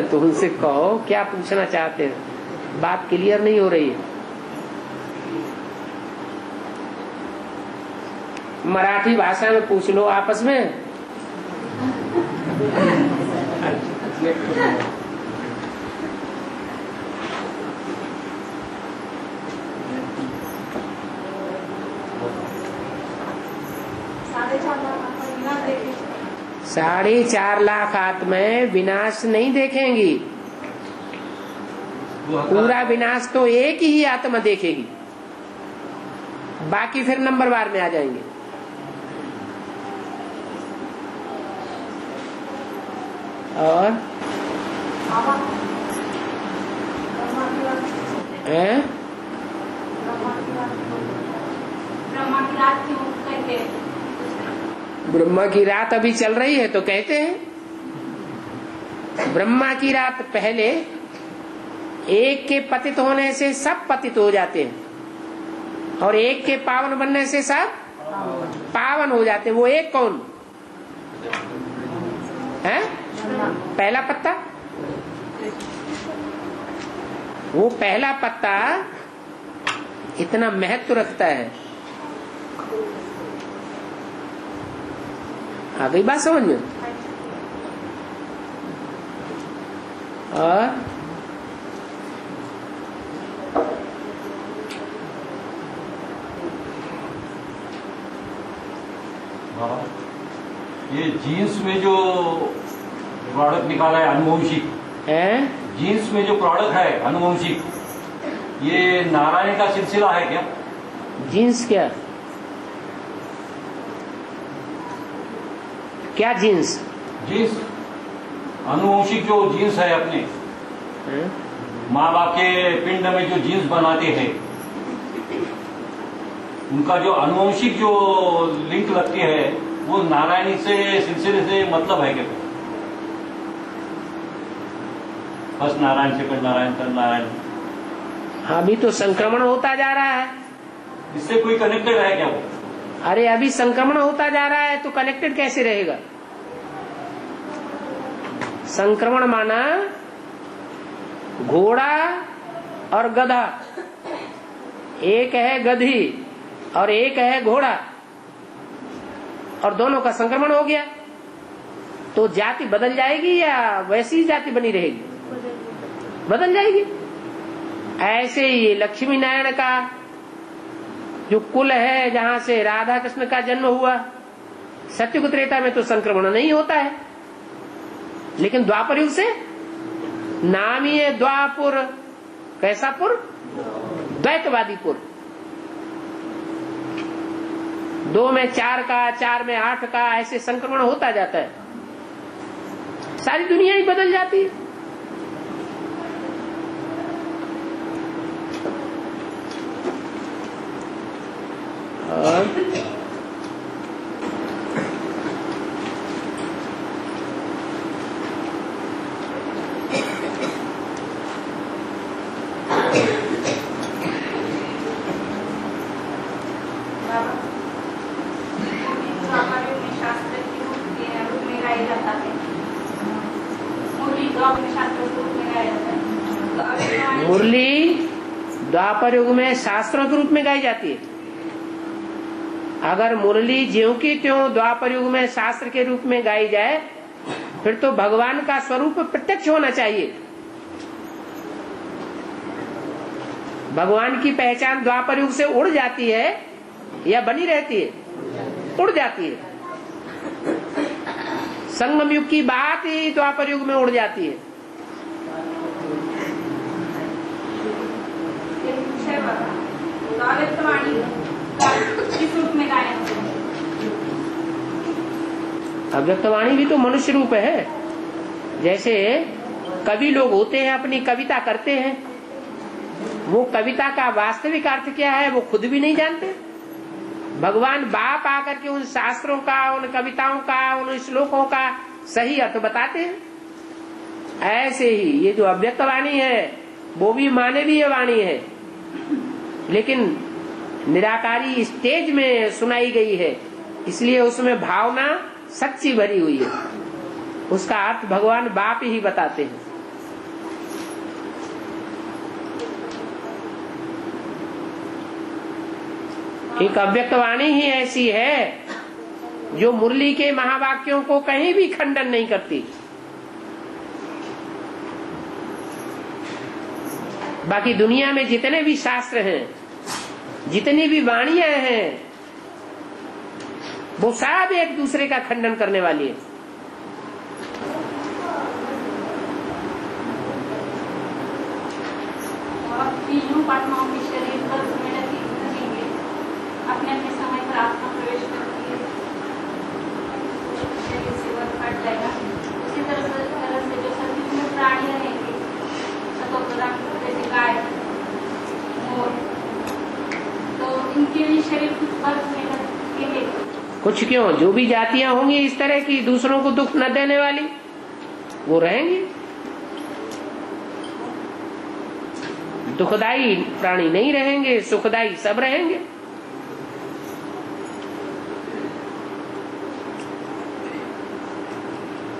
तो उनसे कहो क्या पूछना चाहते हैं, बात क्लियर नहीं हो रही है। मराठी भाषा में पूछ लो आपस में। साढ़े 4 लाख आत्माएं विनाश नहीं देखेंगी। पूरा विनाश तो एक ही आत्मा देखेगी, बाकी फिर नंबरवार में आ जाएंगे। और ब्रह्मा की रात अभी चल रही है तो कहते हैं ब्रह्मा की रात पहले एक के पतित होने से सब पतित हो जाते हैं और एक के पावन बनने से सब पावन हो जाते हैं। वो एक कौन है? पहला पत्ता। वो पहला पत्ता इतना महत्व रखता है। आ गई बात समझ में? और ये जीन्स में जो प्रोडक्ट निकाला है अनुवंशिक है, जीन्स में जो प्रोडक्ट है अनुवंशिक, ये नारायण का सिलसिला है क्या? जीन्स क्या क्या जीन्स? जीन्स अनुवंशिक जो जीन्स है अपने माँ बाप के पिंड में जो जीन्स बनाते हैं, उनका जो अनुवंशिक जो लिंक लगती है वो नारायणी से सिलसिले से मतलब है क्या? First Narayan, second Narayan, third Narayan. अभी तो संक्रमण होता जा रहा है, इससे कोई कनेक्टेड है क्या वो? अरे अभी संक्रमण होता जा रहा है तो कनेक्टेड कैसे रहेगा? संक्रमण माना घोड़ा और गधा, एक है गधी और एक है घोड़ा, और दोनों का संक्रमण हो गया तो जाति बदल जाएगी या वैसी ही जाति बनी रहेगी? बदल जाएगी। ऐसे ही लक्ष्मी नारायण का जो कुल है, जहां से राधा कृष्ण का जन्म हुआ, सत्युग त्रेता में तो संक्रमण नहीं होता है, लेकिन द्वापर युग से नाम ही है द्वापुर। कैसा पुर? द्वैतवादी पुर। 2 में 4 का, 4 में 8 का, ऐसे संक्रमण होता जाता है, सारी दुनिया ही बदल जाती है। और मुरली द्वापर युग में शास्त्रों के रूप में गाई जाती है। अगर मुरली ज्यों की त्यों द्वापर युग में शास्त्र के रूप में गाई जाए, फिर तो भगवान का स्वरूप प्रत्यक्ष होना चाहिए। भगवान की पहचान द्वापर युग से उड़ जाती है या बनी रहती है? उड़ जाती है। संगम युग की बात ही द्वापर युग में उड़ जाती है। अव्यक्तवाणी भी तो मनुष्य रूप है। जैसे कवि लोग होते हैं, अपनी कविता करते हैं, वो कविता का वास्तविक अर्थ क्या है वो खुद भी नहीं जानते। भगवान बाप आकर के उन शास्त्रों का, उन कविताओं का, उन श्लोकों का सही अर्थ बताते हैं। ऐसे ही ये जो अव्यक्तवाणी है वो भी मानवीय वाणी है, लेकिन निराकारी स्टेज में सुनाई गई है, इसलिए उसमें भावना सच्ची भरी हुई है। उसका अर्थ भगवान बाप ही बताते हैं। एक अव्यक्तवाणी ही ऐसी है जो मुरली के महावाक्यों को कहीं भी खंडन नहीं करती। बाकी दुनिया में जितने भी शास्त्र हैं, जितनी भी वाणियां हैं, वो सब एक दूसरे का खंडन करने वाली है। अपने अपने समय पर आत्मा प्रवेश करती है, शरीर से वह हट जाएगा। उसी तरह से जो सतयुग में प्राणी रहेंगे, सतोप्रधान जैसे गाय, मोर, तो इनके लिए शरीर कुछ वर्ष में लगेंगे। कुछ क्यों, जो भी जातियां होंगी इस तरह की दूसरों को दुख न देने वाली, वो रहेंगी। दुखदाई प्राणी नहीं रहेंगे, सुखदाई सब रहेंगे।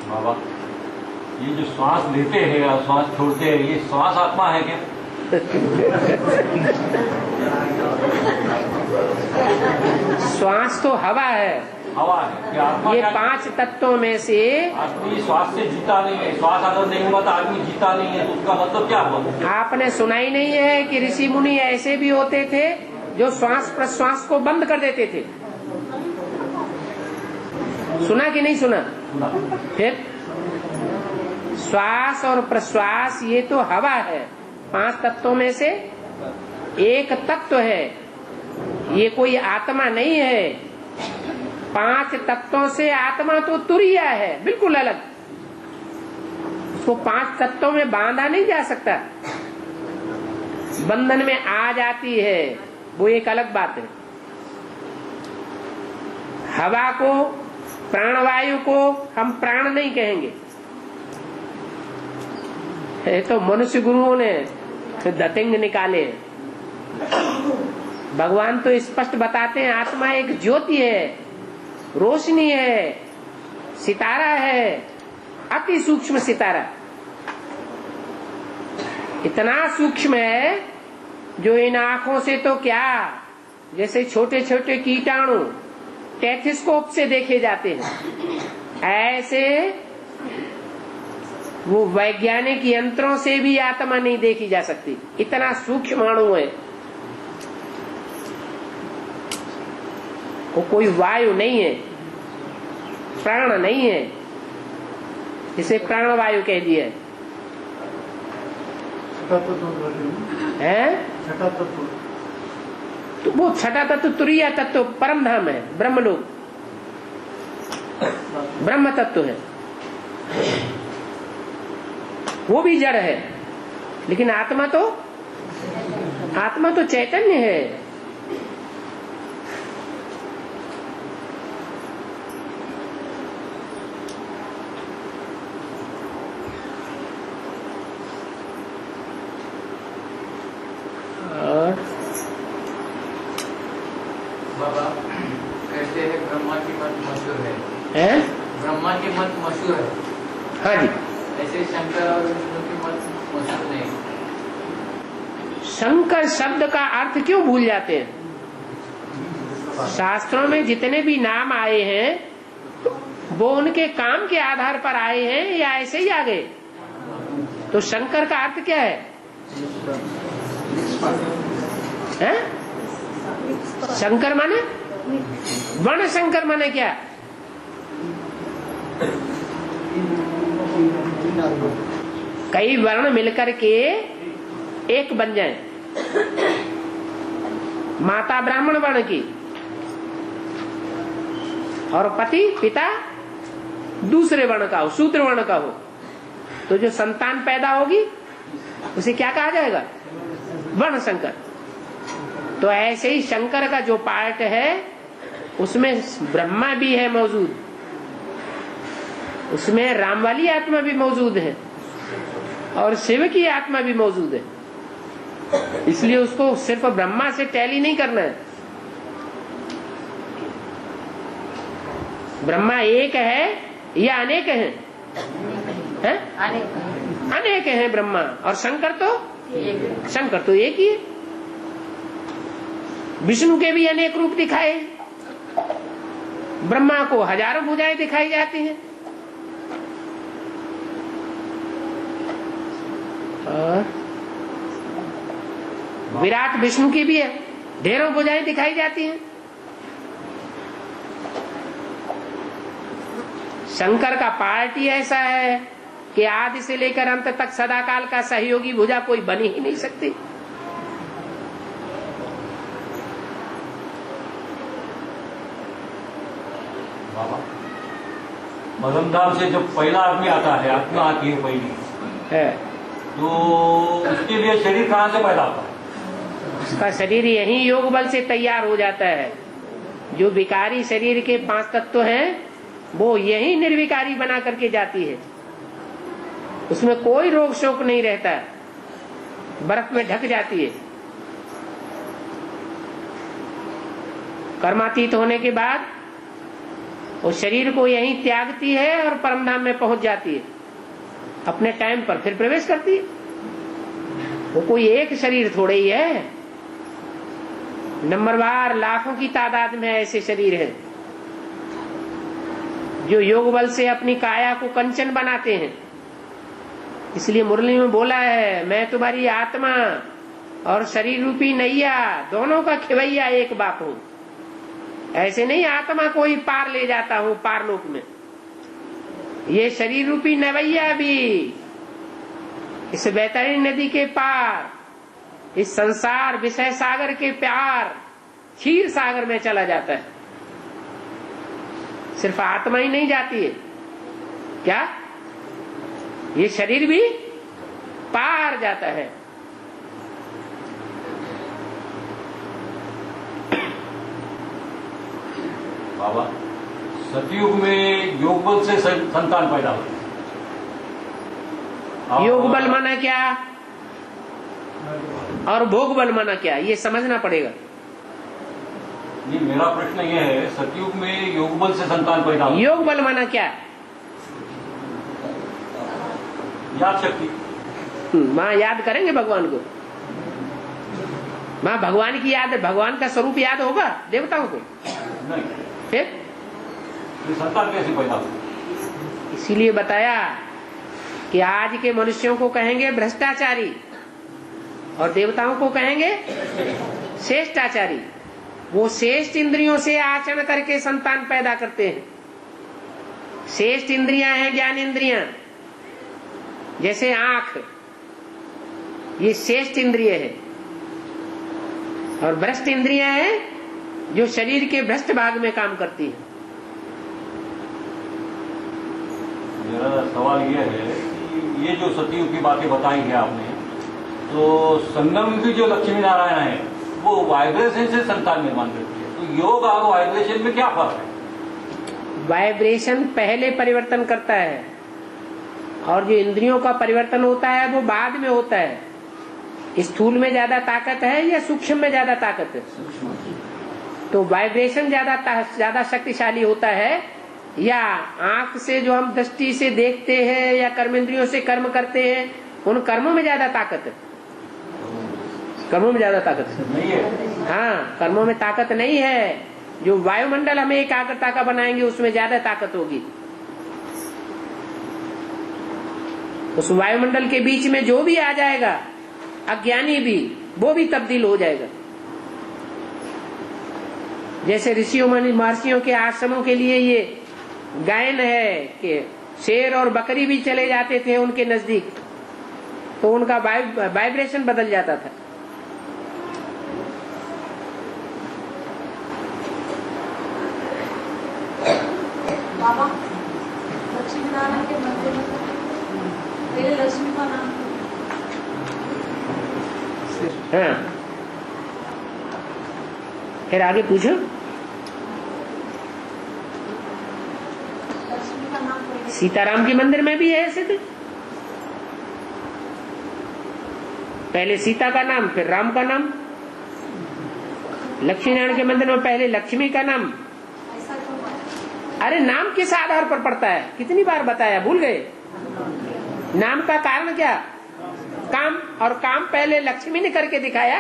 बाबा, ये जो श्वास लेते हैं और श्वास छोड़ते हैं, ये श्वास आत्मा है क्या? श्वास तो हवा है। हवा है क्या? आत्मा ये क्या? 5 तत्वों में से आदमी श्वास से जीता नहीं है। श्वास अगर नहीं हुआ तो आदमी जीता नहीं है, तो उसका मतलब क्या हुआ? आपने सुना ही नहीं है कि ऋषि मुनि ऐसे भी होते थे जो श्वास प्रश्वास को बंद कर देते थे? सुना कि नहीं सुना? फिर श्वास और प्रश्वास ये तो हवा है, 5 तत्वों में से एक तत्व है, ये कोई आत्मा नहीं है। 5 तत्वों से आत्मा तो तुरिया है, बिल्कुल अलग। उसको 5 तत्वों में बांधा नहीं जा सकता, बंधन में आ जाती है, वो एक अलग बात है। हवा को, प्राणवायु को हम प्राण नहीं कहेंगे। ये तो मनुष्य गुरुओं ने दतिंग निकाले। भगवान तो स्पष्ट बताते हैं आत्मा एक ज्योति है, रोशनी है, सितारा है, अति सूक्ष्म सितारा। इतना सूक्ष्म है जो इन आंखों से तो क्या, जैसे छोटे छोटे कीटाणु टेलीस्कोप से देखे जाते हैं, ऐसे वो वैज्ञानिक यंत्रों से भी आत्मा नहीं देखी जा सकती, इतना सूक्ष्म अणु है। वो कोई वायु नहीं है, प्राण नहीं है, इसे प्राण वायु कह दिया है। छठा तत्व, तो वो छठा तत्व तुरीय तत्व परम धाम है, ब्रह्मलोक ब्रह्म तत्व है, वो भी जड़ है। लेकिन आत्मा तो चैतन्य है। बाबा कहते हैं ब्रह्मा की मत मशहूर है, ब्रह्मा की मत मशहूर है। हाँ जी। ऐसे शंकर और विष्णु की मत मशहूर नहीं। शंकर शब्द का अर्थ क्यों भूल जाते हैं? शास्त्रों में जितने भी नाम आए हैं वो उनके काम के आधार पर आए हैं या ऐसे ही आ गए? तो शंकर का अर्थ क्या है? शंकर माने वर्ण, शंकर माने क्या? कई वर्ण मिलकर के एक बन जाए। माता ब्राह्मण वर्ण की और पति पिता दूसरे वर्ण का हो, शूद्र वर्ण का हो, तो जो संतान पैदा होगी उसे क्या कहा जाएगा? वर्ण शंकर। तो ऐसे ही शंकर का जो पार्ट है उसमें ब्रह्मा भी है मौजूद, उसमें राम वाली आत्मा भी मौजूद है और शिव की आत्मा भी मौजूद है। इसलिए उसको सिर्फ ब्रह्मा से टैली नहीं करना है। ब्रह्मा एक है या अनेक हैं? अनेक हैं ब्रह्मा, और शंकर तो एक ही है। विष्णु के भी अनेक रूप दिखाए, ब्रह्मा को हजारों भुजाएं दिखाई जाती हैं। विराट विष्णु की भी है, ढेरों भुजाएं दिखाई जाती हैं। शंकर का पार्ट ही ऐसा है कि आदि से लेकर अंत तक सदाकाल का सहयोगी भुजा कोई बनी ही नहीं सकती। मदमधाम से जब पहला आदमी आता है, आत्मा आती है पहली है, तो उसके लिए शरीर कहाँ से पैदा होता है? उसका शरीर यही योग बल से तैयार हो जाता है। जो विकारी शरीर के 5 तत्व हैं वो यही निर्विकारी बना करके जाती है। उसमें कोई रोग शोक नहीं रहता, बर्फ में ढक जाती है। कर्मातीत होने के बाद वो शरीर को यहीं त्यागती है और परमधाम में पहुंच जाती है। अपने टाइम पर फिर प्रवेश करती है। वो कोई एक शरीर थोड़े ही है, नंबरवार लाखों की तादाद में ऐसे शरीर हैं जो योग बल से अपनी काया को कंचन बनाते हैं। इसलिए मुरली में बोला है, मैं तुम्हारी आत्मा और शरीर रूपी नैया दोनों का खिवैया एक बाप हूं। ऐसे नहीं आत्मा को ही पार ले जाता हूं पारलोक में, ये शरीर रूपी नवैया भी इस बैतरणी नदी के पार, इस संसार विषय सागर के प्यार क्षीर सागर में चला जाता है। सिर्फ आत्मा ही नहीं जाती है, क्या ये शरीर भी पार जाता है। बाबा, सतयुग में योग बल से संतान पैदा होती है। योग बल माना क्या और भोग बल माना क्या, ये समझना पड़ेगा। ये मेरा प्रश्न ये है, सतयुग में योग बल से संतान पैदा होती है। योग बल माना क्या? याद शक्ति। वहां याद करेंगे भगवान को, वहां भगवान की याद, भगवान का स्वरूप याद होगा देवताओं को? नहीं। फिर संतान कैसे पैदा होती? इसीलिए बताया कि आज के मनुष्यों को कहेंगे भ्रष्टाचारी और देवताओं को कहेंगे श्रेष्ठाचारी। वो श्रेष्ठ इंद्रियों से आचरण करके संतान पैदा करते हैं। श्रेष्ठ इंद्रियां हैं ज्ञान इंद्रियां, जैसे आंख, ये श्रेष्ठ इंद्रिय है। और भ्रष्ट इंद्रियां हैं जो शरीर के भ्रष्ट भाग में काम करती है। मेरा सवाल ये है कि ये जो सतयुग की बातें बताई है आपने, तो संगम की जो लक्ष्मी नारायण है वो वाइब्रेशन से संतान निर्माण करती है, तो योग और वाइब्रेशन में क्या फर्क है? वाइब्रेशन पहले परिवर्तन करता है और जो इंद्रियों का परिवर्तन होता है वो बाद में होता है। स्थूल में ज्यादा ताकत है या सूक्ष्म में ज्यादा ताकत है? तो वाइब्रेशन ज्यादा शक्तिशाली होता है, या आंख से जो हम दृष्टि से देखते हैं या कर्मेंद्रियों से कर्म करते हैं उन कर्मों में ज्यादा ताकत है? कर्मों में ज्यादा ताकत नहीं है। हाँ, कर्मों में ताकत नहीं है। जो वायुमंडल हमें एकाग्रता का बनाएंगे उसमें ज्यादा ताकत होगी। उस वायुमंडल के बीच में जो भी आ जाएगा, अज्ञानी भी, वो भी तब्दील हो जाएगा। जैसे ऋषियों महर्षियों के आश्रमों के लिए ये गायन है कि शेर और बकरी भी चले जाते थे उनके नजदीक, तो उनका वाइब्रेशन बदल जाता था। बाबा, लक्ष्मी नारायण के मंदिर में पहले लक्ष्मी का नाम हाँ, फिर आगे पूछो। लक्ष्मी का नाम पहले सीताराम के मंदिर में भी है ऐसे थे। पहले सीता का नाम फिर राम का नाम। लक्ष्मी नारायण के मंदिर में पहले लक्ष्मी का नाम। ऐसा क्यों है? अरे नाम किस आधार पर पड़ता है? कितनी बार बताया, भूल गए? नाम का कारण क्या? काम। और काम पहले लक्ष्मी ने करके दिखाया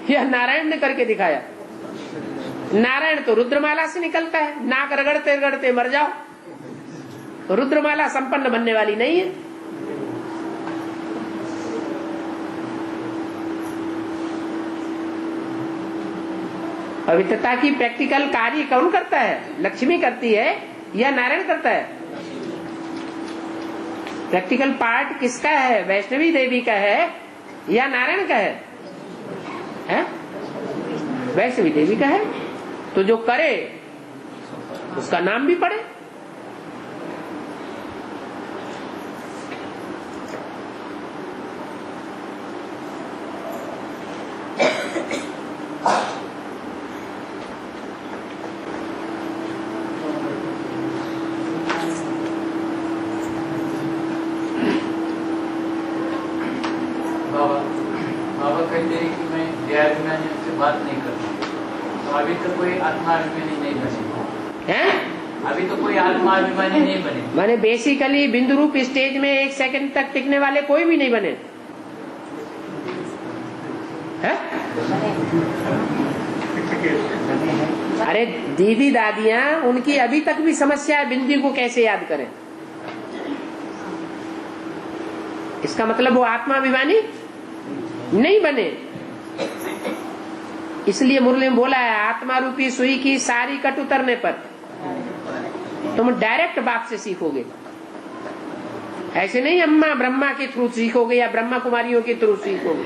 या नारायण ने करके दिखाया? नारायण तो रुद्रमाला से निकलता है, नाक रगड़ते रगड़ते मर जाओ। तो रुद्रमाला संपन्न बनने वाली नहीं है। पवित्रता की प्रैक्टिकल कार्य कौन करता है? लक्ष्मी करती है या नारायण करता है? प्रैक्टिकल पार्ट किसका है? वैष्णवी देवी का है या नारायण का है? वैष्णवी देवी का है। तो जो करे उसका नाम भी पड़े। बाबा कहते हैं कि मैं ध्यान से बात नहीं करता, तो अभी तो कोई आत्माभिमानी नहीं बने हैं? अभी तो कोई आत्माभिमानी नहीं बने। माने बेसिकली बिंदु रूप स्टेज में 1 सेकंड तक टिकने वाले कोई भी नहीं बने हैं? अरे दीदी दादियां, उनकी अभी तक भी समस्या है बिंदी को कैसे याद करें। इसका मतलब वो आत्माभिमानी नहीं बने। इसलिए मुरली में बोला है, आत्मा रूपी सुई की सारी कट उतरने पर तुम डायरेक्ट बाप से सीखोगे। ऐसे नहीं अम्मा ब्रह्मा के थ्रू सीखोगे या ब्रह्मा कुमारियों के थ्रू सीखोगे।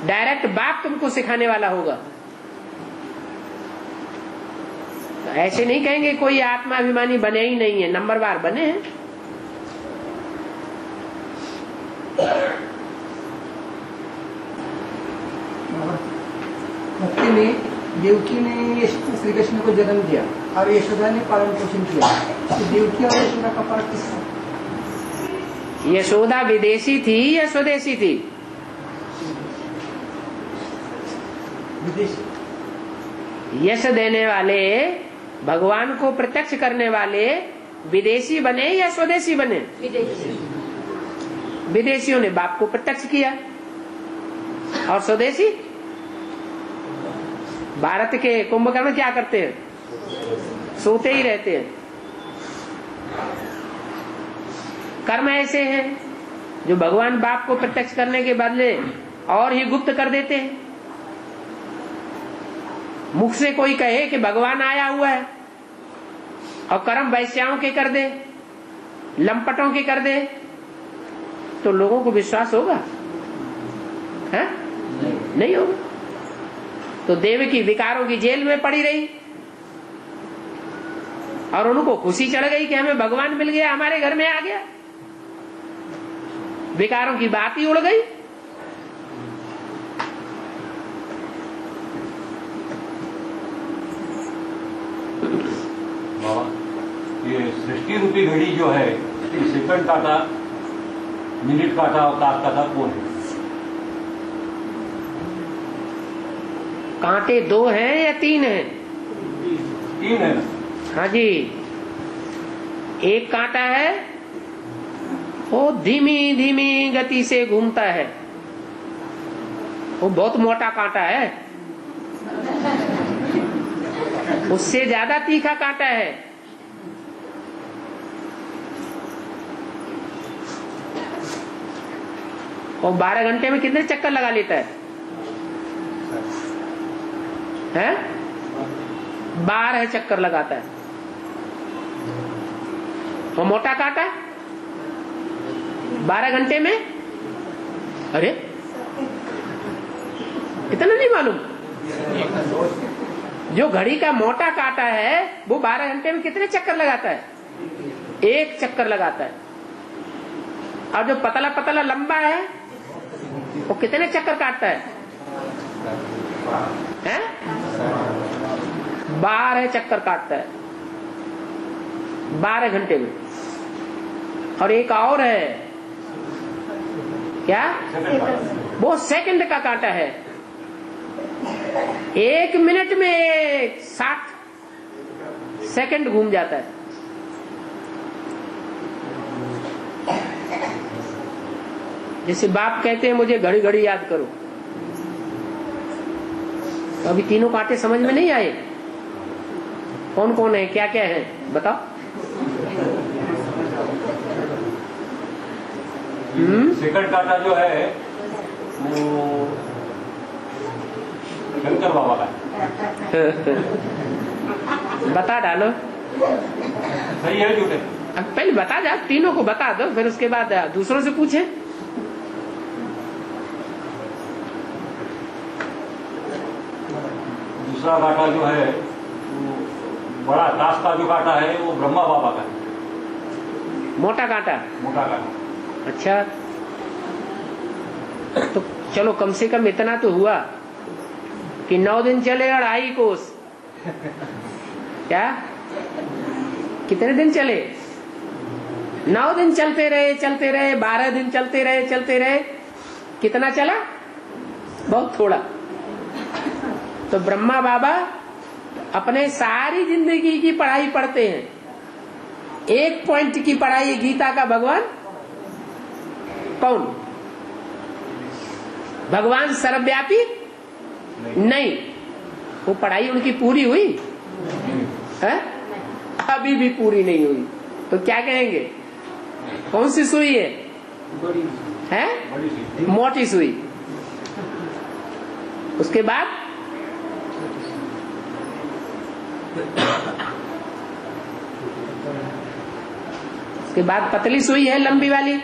डायरेक्ट बाप तुमको सिखाने वाला होगा। तो ऐसे नहीं कहेंगे कोई आत्माभिमानी बने ही नहीं है, नंबरवार बने हैं। भक्ति में देवकी ने श्री कृष्ण को जन्म दिया और यशोदा ने पालन पोषण किया, तो देवकी और यशोदा का फर्क किसका? यशोदा विदेशी थी या स्वदेशी थी? विदेशी। यश देने वाले, भगवान को प्रत्यक्ष करने वाले विदेशी बने या स्वदेशी बने? विदेशियों ने बाप को प्रत्यक्ष किया और स्वदेशी भारत के कुंभकर्ण में क्या करते हैं? सोते ही रहते हैं। कर्म ऐसे हैं जो भगवान बाप को प्रत्यक्ष करने के बदले और ही गुप्त कर देते हैं। मुख से कोई कहे कि भगवान आया हुआ है और कर्म वैश्याओं के कर दे, लंपटों के कर दे, तो लोगों को विश्वास होगा? है? नहीं होगा। तो देवकी विकारों की जेल में पड़ी रही और उनको खुशी चढ़ गई कि हमें भगवान मिल गया, हमारे घर में आ गया। विकारों की बात ही उड़ गई। ये सृष्टि रूपी घड़ी जो है, सेकंड काटा, मिनट काटा और ताक काटा कौन है? कांटे 2 हैं या 3 हैं? 3 है। हाँ जी। एक कांटा है वो धीमी धीमी गति से घूमता है, वो बहुत मोटा कांटा है। उससे ज्यादा तीखा कांटा है। और 12 घंटे में कितने चक्कर लगा लेता है? 12 चक्कर लगाता है। और मोटा कांटा 12 घंटे में, अरे इतना नहीं मालूम? जो घड़ी का मोटा कांटा है वो 12 घंटे में कितने चक्कर लगाता है? 1 चक्कर लगाता है। और जो पतला पतला लंबा है वो कितने चक्कर काटता है? 12 चक्कर काटता है 12 घंटे में। और एक और है, क्या? वो सेकंड का कांटा है। 1 मिनट में 60 सेकंड घूम जाता है। जैसे बाप कहते हैं मुझे घड़ी घड़ी याद करो, तो अभी तीनों कांटे समझ में नहीं आए? कौन कौन है, क्या क्या है, बताओ। सेकंड कांटा जो है वो शंकर बाबा का बता डालो। सही है झूठे? अब पहले बता जा, तीनों को बता दो, फिर उसके बाद दूसरों से पूछे। दूसरा कांटा जो है वो बड़ा ताश का जो कांटा है वो ब्रह्मा बाबा का है। मोटा कांटा? मोटा कांटा। अच्छा, तो चलो कम से कम इतना तो हुआ कि 9 दिन चले 2.5 कोस। क्या? कितने दिन चले? 9 दिन चलते रहे 12 दिन चलते रहे। कितना चला? बहुत थोड़ा। तो ब्रह्मा बाबा अपने सारी जिंदगी की पढ़ाई पढ़ते हैं। 1 पॉइंट की पढ़ाई गीता का भगवान कौन? भगवान सर्वव्यापी नहीं। वो पढ़ाई उनकी पूरी हुई है? अभी भी पूरी नहीं हुई। तो क्या कहेंगे? कौन सी सुई है? मोटी सुई। उसके बाद पतली सुई है, लंबी वाली।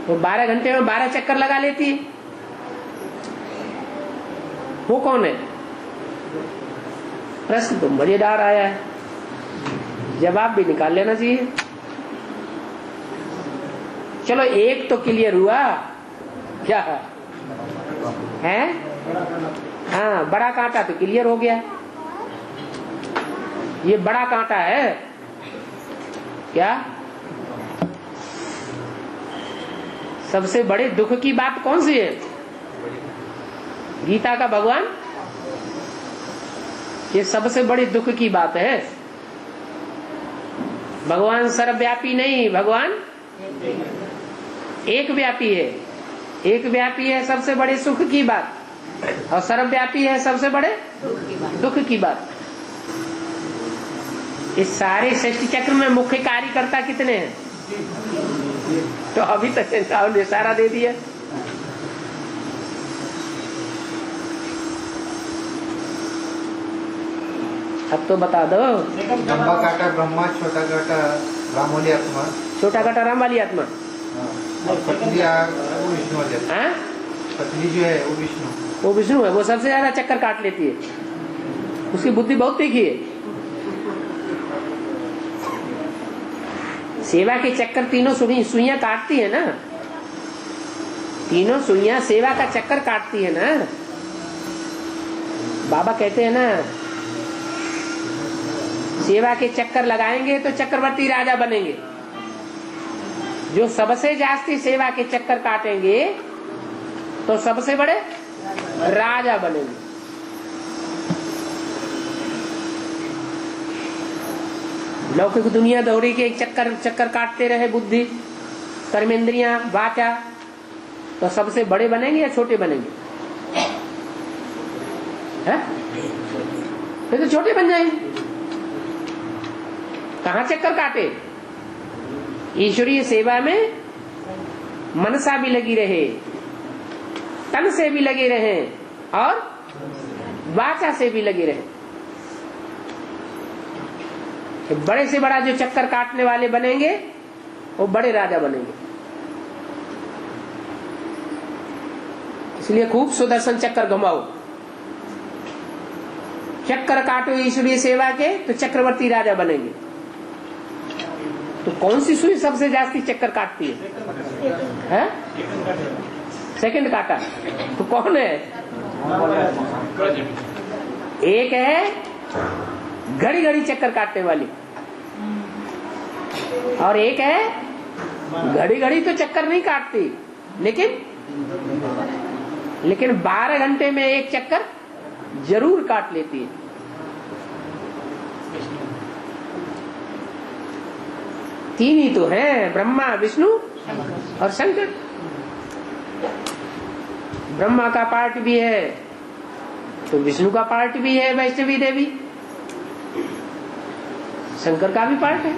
वो 12 घंटे में 12 चक्कर लगा लेती है। वो कौन है? प्रश्न तो मजेदार आया है, जवाब भी निकाल लेना चाहिए। चलो एक तो क्लियर हुआ, क्या है? हाँ, बड़ा कांटा तो क्लियर हो गया। ये बड़ा कांटा है क्या? सबसे बड़े दुख की बात कौन सी है? गीता का भगवान, ये सबसे बड़ी दुख की बात है। भगवान सर्वव्यापी नहीं, भगवान एक व्यापी है। एक व्यापी है सबसे बड़े सुख की बात, और सर्वव्यापी है सबसे बड़े दुख की बात। इस सारे सृष्टि चक्र में मुख्य कार्यकर्ता कितने हैं? तो अभी तक साहब ने इशारा दे दिया। अब तो बता दो। लंबा काटा ब्रह्मा, छोटा काटा राम वाली आत्मा। छोटा काटा राम वाली आत्मा। और पतली वो विष्णु वाली आत्मा। हाँ? पतली जो है वो विष्णु। वो विष्णु है, वो सबसे ज्यादा चक्कर काट लेती है, उसकी बुद्धि बहुत तीखी है। सेवा के चक्कर तीनों सुइयां काटती है ना, तीनों सुइयां सेवा का चक्कर काटती है ना। बाबा कहते हैं ना, सेवा के चक्कर लगाएंगे तो चक्रवर्ती राजा बनेंगे। जो सबसे जास्ती सेवा के चक्कर काटेंगे तो सबसे बड़े राजा बनेंगे। लौकिक दुनिया दौड़ी के चक्कर काटते रहे बुद्धि, कर्मेंद्रियां, वाचा, तो सबसे बड़े बनेंगे या छोटे बनेंगे? है? फिर तो छोटे बन जाएंगे। कहाँ चक्कर काटे? ईश्वरीय सेवा में मनसा भी लगी रहे, तन से भी लगे रहे और वाचा से भी लगे रहे। तो बड़े से बड़ा जो चक्कर काटने वाले बनेंगे वो बड़े राजा बनेंगे। इसलिए खूब सुदर्शन चक्कर घुमाओ, चक्कर काटो ईश्वरीय सेवा के तो चक्रवर्ती राजा बनेंगे। तो कौन सी सुई सबसे जास्ती चक्कर काटती है? सेकंड काटा तो कौन है? एक है घड़ी घड़ी चक्कर काटने वाली और एक है घड़ी घड़ी तो चक्कर नहीं काटती, लेकिन 12 घंटे में एक चक्कर जरूर काट लेती है। तीन ही तो हैं, ब्रह्मा, विष्णु और शंकर। ब्रह्मा का पार्ट भी है तो विष्णु का पार्ट भी है, वैष्णवी देवी, शंकर का भी पार्ट है।